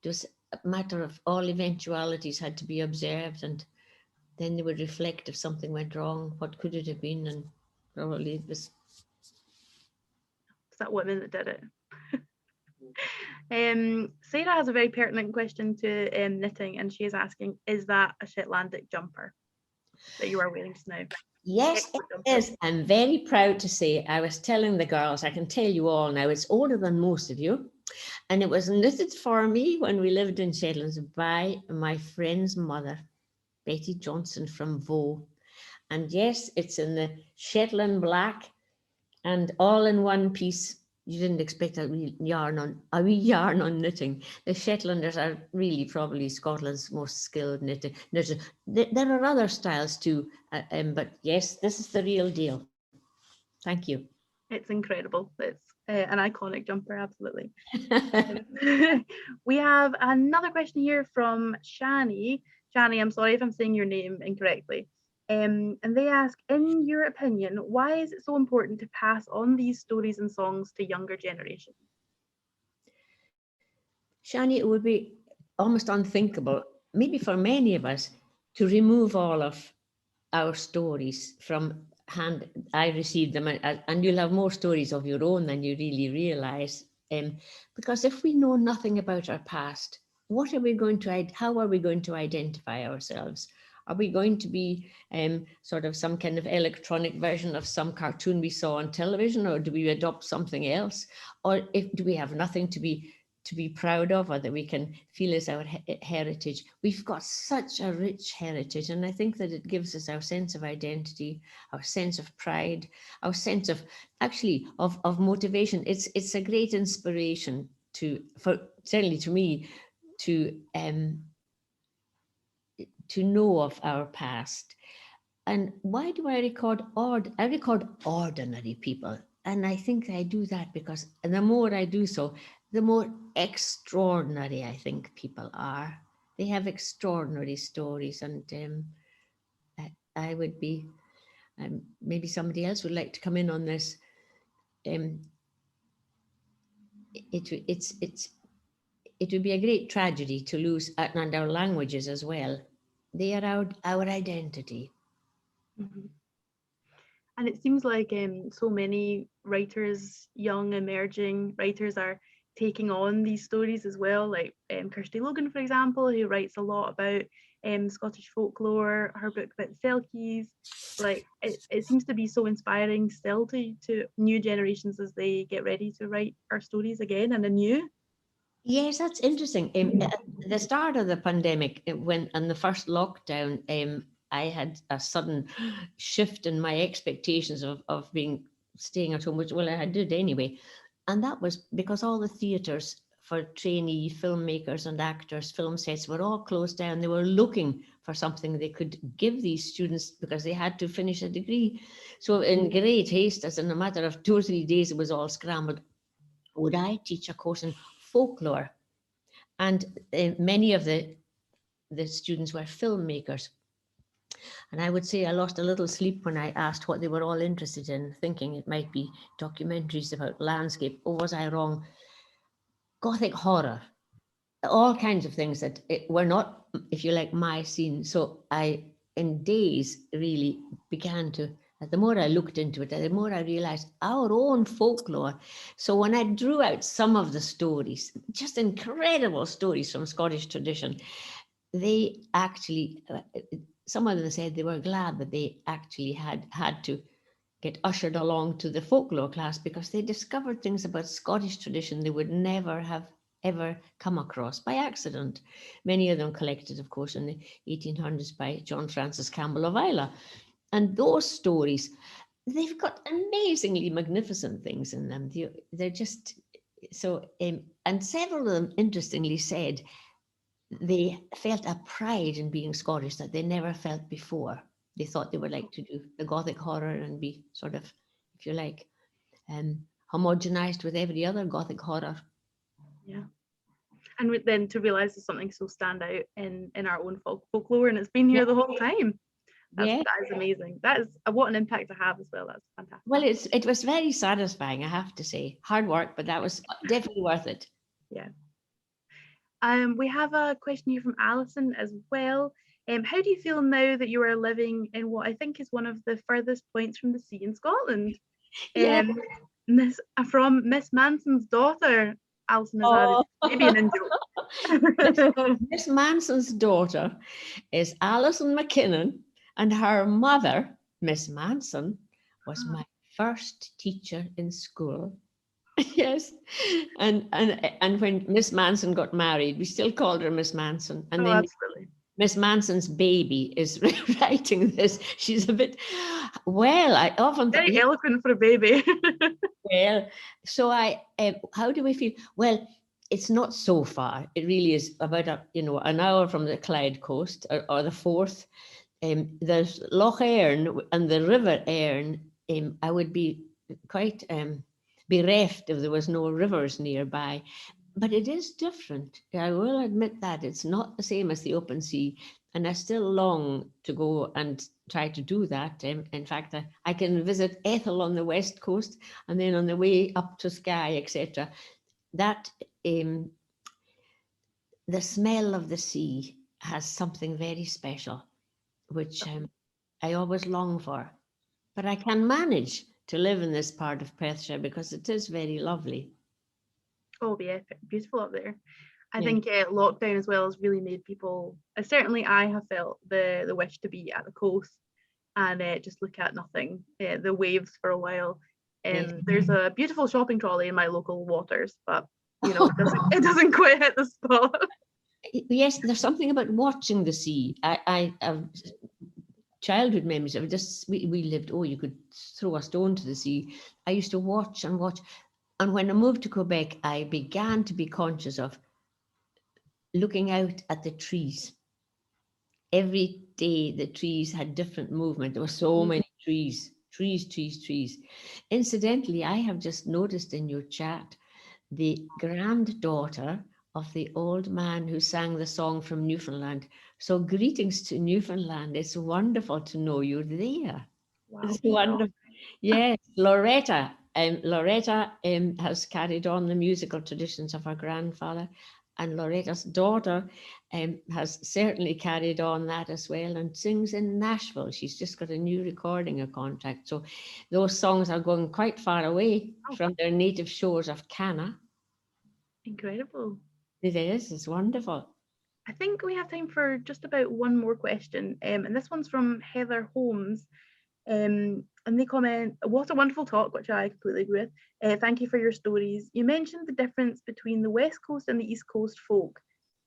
was a matter of all eventualities had to be observed, and then they would reflect if something went wrong, what could it have been, and probably it was. It's that women that did it. Sarah has a very pertinent question to knitting, and she is asking, is that a Shetlandic jumper that you are wearing just now? Yes, it is. I'm very proud to say, I was telling the girls, I can tell you all now, it's older than most of you, and it was knitted for me when we lived in Shetlands by my friend's mother, Betty Johnson from Voyage. And yes, it's in the Shetland black and all in one piece. You didn't expect a wee yarn on knitting. The Shetlanders are really probably Scotland's most skilled knitters. There are other styles too, but yes, this is the real deal. Thank you. It's incredible. It's an iconic jumper, absolutely. We have another question here from Shani. Shani, I'm sorry if I'm saying your name incorrectly. And they ask, in your opinion, why is it so important to pass on these stories and songs to younger generations? Shani, it would be almost unthinkable, maybe for many of us, to remove all of our stories from hand. I received them, and you'll have more stories of your own than you really realize. Because if we know nothing about our past, what are we going to? How are we going to identify ourselves? Are we going to be sort of some kind of electronic version of some cartoon we saw on television, or do we adopt something else? Or do we have nothing to be proud of, or that we can feel is our heritage? We've got such a rich heritage, and I think that it gives us our sense of identity, our sense of pride, our sense of of motivation. It's a great inspiration certainly to me to know of our past. And why do I record I record ordinary people? And I think I do that because the more I do so, the more extraordinary I think people are. They have extraordinary stories, and I would be, maybe somebody else would like to come in on this. It would be a great tragedy to lose, and our languages as well. They are our identity. Mm-hmm. And it seems like so many writers, young emerging writers, are taking on these stories as well. Like Kirsty Logan, for example, who writes a lot about Scottish folklore. Her book about Selkies, like it seems to be so inspiring still to new generations as they get ready to write our stories again and anew. Yes, that's interesting. At the start of the pandemic, when in the first lockdown, I had a sudden shift in my expectations of being staying at home, which well I did anyway, and that was because all the theatres for trainee filmmakers and actors, film sets were all closed down. They were looking for something they could give these students because they had to finish a degree. So in great haste, as in a matter of 2 or 3 days, it was all scrambled. Would I teach a course in folklore? And many of the students were filmmakers. And I would say I lost a little sleep when I asked what they were all interested in, thinking it might be documentaries about landscape. Or was I wrong? Gothic horror, all kinds of things that were not, if you like, my scene. So I, in days, really began to, the more I looked into it, the more I realized our own folklore. So when I drew out some of the stories, just incredible stories from Scottish tradition, they actually, some of them said they were glad that they actually had to get ushered along to the folklore class because they discovered things about Scottish tradition they would never have ever come across by accident. Many of them collected, of course, in the 1800s by John Francis Campbell of Islay. And those stories, they've got amazingly magnificent things in them. They're just so, and several of them, interestingly, said they felt a pride in being Scottish that they never felt before. They thought they would like to do the Gothic horror and be sort of, if you like, homogenized with every other Gothic horror. Yeah. And then to realise there's something so standout in our own folklore, and it's been here the whole time. Yeah. That is amazing. That is what an impact to have as well. That's fantastic. Well, it was very satisfying, I have to say. Hard work, but that was definitely worth it. Yeah. We have a question here from Alison as well. How do you feel now that you are living in what I think is one of the furthest points from the sea in Scotland? Yeah. From Miss Manson's daughter, Alison has added, maybe an in-joke. Miss Manson's daughter is Alison McKinnon, and her mother, Miss Manson, was my first teacher in school. Yes, and when Miss Manson got married, we still called her Miss Manson. And then absolutely. Miss Manson's baby is writing this. She's a bit, well, I often very eloquent for a baby. Well, so how do we feel? Well, it's not so far. It really is about an hour from the Clyde coast or the Forth. There's Loch Earn and the River Earn. I would be quite bereft if there was no rivers nearby. But it is different. I will admit that it's not the same as the open sea. And I still long to go and try to do that. In fact, I can visit Ethel on the west coast, and then on the way up to Skye, etc. That the smell of the sea has something very special, which I always long for. But I can manage to live in this part of Perthshire because it is very lovely. Oh, yeah, beautiful up there. I think lockdown as well has really made people, certainly I have felt the wish to be at the coast and just look at nothing, the waves for a while. There's a beautiful shopping trolley in my local waters, but it doesn't quite hit the spot. Yes, there's something about watching the sea. I have childhood memories of just, we lived, you could throw a stone to the sea. I used to watch and watch. And when I moved to Quebec, I began to be conscious of looking out at the trees. Every day, the trees had different movement. There were so many trees. Incidentally, I have just noticed in your chat, the granddaughter of the old man who sang the song from Newfoundland. So greetings to Newfoundland. It's wonderful to know you're there. Wow. It's wonderful. Yes, Loretta. Loretta has carried on the musical traditions of her grandfather. And Loretta's daughter has certainly carried on that as well and sings in Nashville. She's just got a new recording contract. So those songs are going quite far away from their native shores of Cana. Incredible. It is, it's wonderful. I think we have time for just about one more question. And this one's from Heather Holmes. And they comment, what a wonderful talk, which I completely agree with. Thank you for your stories. You mentioned the difference between the West Coast and the East Coast folk.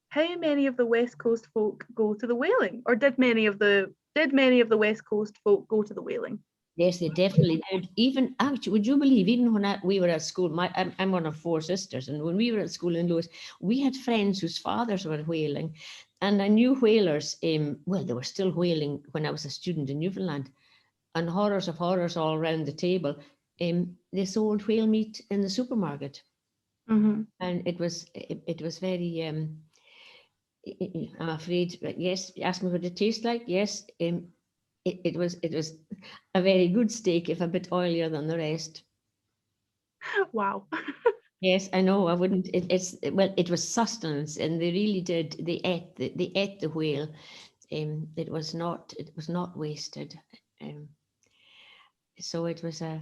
How many of the West Coast folk go to the whaling? Or did many of the West Coast folk go to the whaling? Yes, they definitely did. Even actually, would you believe, even when we were at school, I'm one of 4 sisters, and when we were at school in Lewis, we had friends whose fathers were whaling, and I knew whalers. Well, they were still whaling when I was a student in Newfoundland, and horrors of horrors all around the table. They sold whale meat in the supermarket, Mm-hmm. and it was very. I'm afraid, but yes, ask me what it tastes like. Yes, it was a very good steak, if a bit oilier than the rest. Wow. Yes, I know. I wouldn't. It was sustenance, and they really did. They ate the whale. It was not wasted. So it was a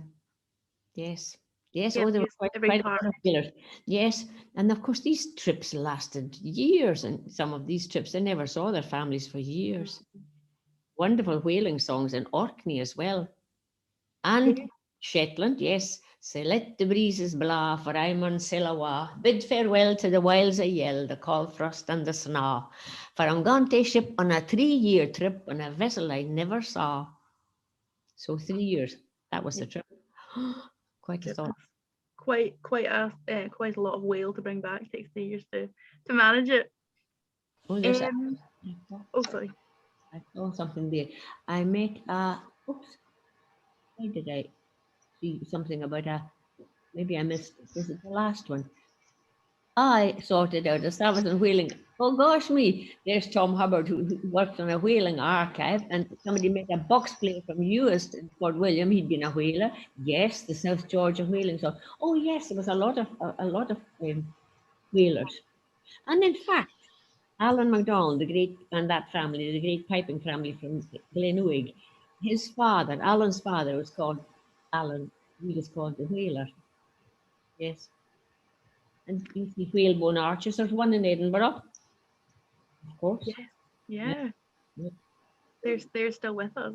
yes. Yes, Yeah, oh, there were used every quite a part. lot of whalers. Yes, and of course these trips lasted years, and some of these trips they never saw their families for years. Wonderful whaling songs in Orkney as well. And Yeah. Shetland, yes. Say, let the breezes blaw, for I'm on Sillawa. Bid farewell to the whiles I yell, the cold frost and the snaw. For I'm gone to ship on a 3-year trip on a vessel I never saw. So 3 years, that was the trip. Quite a thought. Quite a lot of whale to bring back. It takes 3 years to manage it. Oh, there's a, Oh, sorry. I saw something there. I met oops, why did I see something about maybe I missed it. Is it the last one? I sorted out a service on whaling. Oh gosh me, there's Tom Hubbard who works on a whaling archive, and somebody made a box plate from US in Fort William. He'd been a whaler. Yes, the South Georgia whaling. So, oh yes, there was a lot of whalers. And in fact, Alan MacDonald, the great, and that family, the great piping family from Glenuig, his father, Alan's father, was called Alan. He was called the whaler. Yes. And you see whalebone arches. There's one in Edinburgh, of course. Yes. Yeah. Yeah. They're still with us.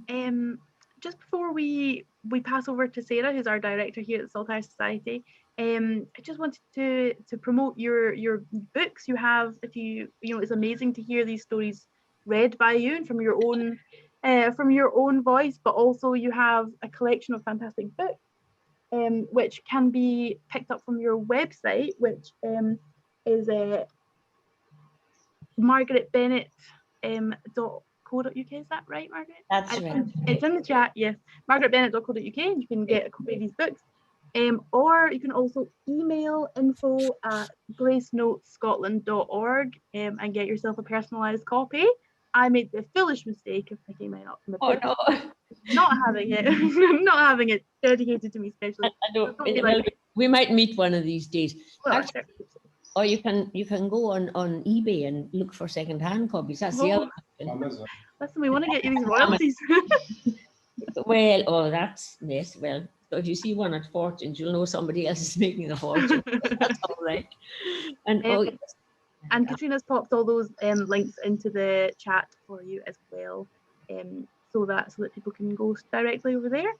Mhm. Just before we pass over to Sarah, who's our director here at the Saltire Society, I just wanted to promote your books you have. If you know, it's amazing to hear these stories read by you and from your own voice, but also you have a collection of fantastic books, which can be picked up from your website, which is Margaret Bennett .co.uk. Is that right, Margaret? That's right. It's in the chat, yes. margaretbennett.co.uk, and you can get a copy of these books. Or you can also email info@gracenotescotland.org and get yourself a personalised copy. I made the foolish mistake of picking mine up from the Oh no, not having it, not having it dedicated to me specially. I don't. Don't be Well, like, we might meet one of these days. well, I Actually, or you can go on eBay and look for second-hand copies. That's the other option. listen, we want to get you these royalties. Well, oh, that's yes. Well, so if you see one at Fortunes, you'll know somebody else is making a fortune. That's all right. And yes. And Katrina's popped all those links into the chat for you as well, so that people can go directly over there.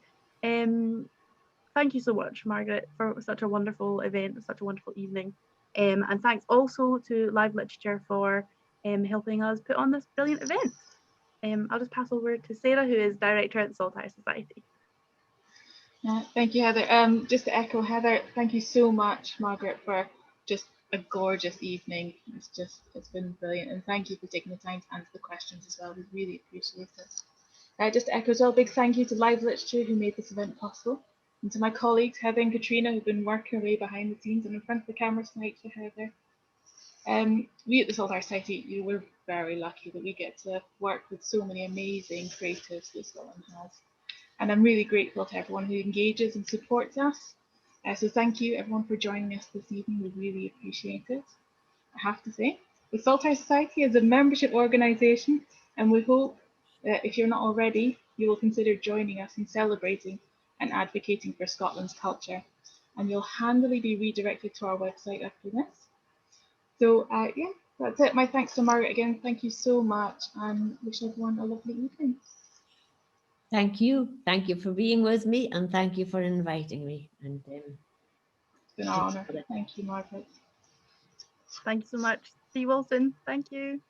Thank you so much, Margaret, for such a wonderful event, such a wonderful evening. And thanks also to Live Literature for helping us put on this brilliant event. I'll just pass over to Sarah, who is director at the Saltire Society. Thank you, Heather. Just to echo Heather, thank you so much, Margaret, for just a gorgeous evening. It's been brilliant, and thank you for taking the time to answer the questions as well. We really appreciate it. Just to echo as well, big thank you to Live Literature who made this event possible, and to my colleagues Heather and Katrina who've been working away behind the scenes and in front of the camera tonight. To Heather, we at the Saltire Society, we're very lucky that we get to work with so many amazing creatives that Scotland has. And I'm really grateful to everyone who engages and supports us. So thank you everyone for joining us this evening. We really appreciate it. I have to say, the Saltire Society is a membership organisation, and we hope that if you're not already, you will consider joining us in celebrating and advocating for Scotland's culture. And you'll handily be redirected to our website after this. So yeah, that's it. My thanks to Margaret again. Thank you so much, and wish everyone a lovely evening. Thank you. Thank you for being with me, and thank you for inviting me. And It's been an honour. Thank you, Margaret. Thank you so much. See you all soon. Thank you.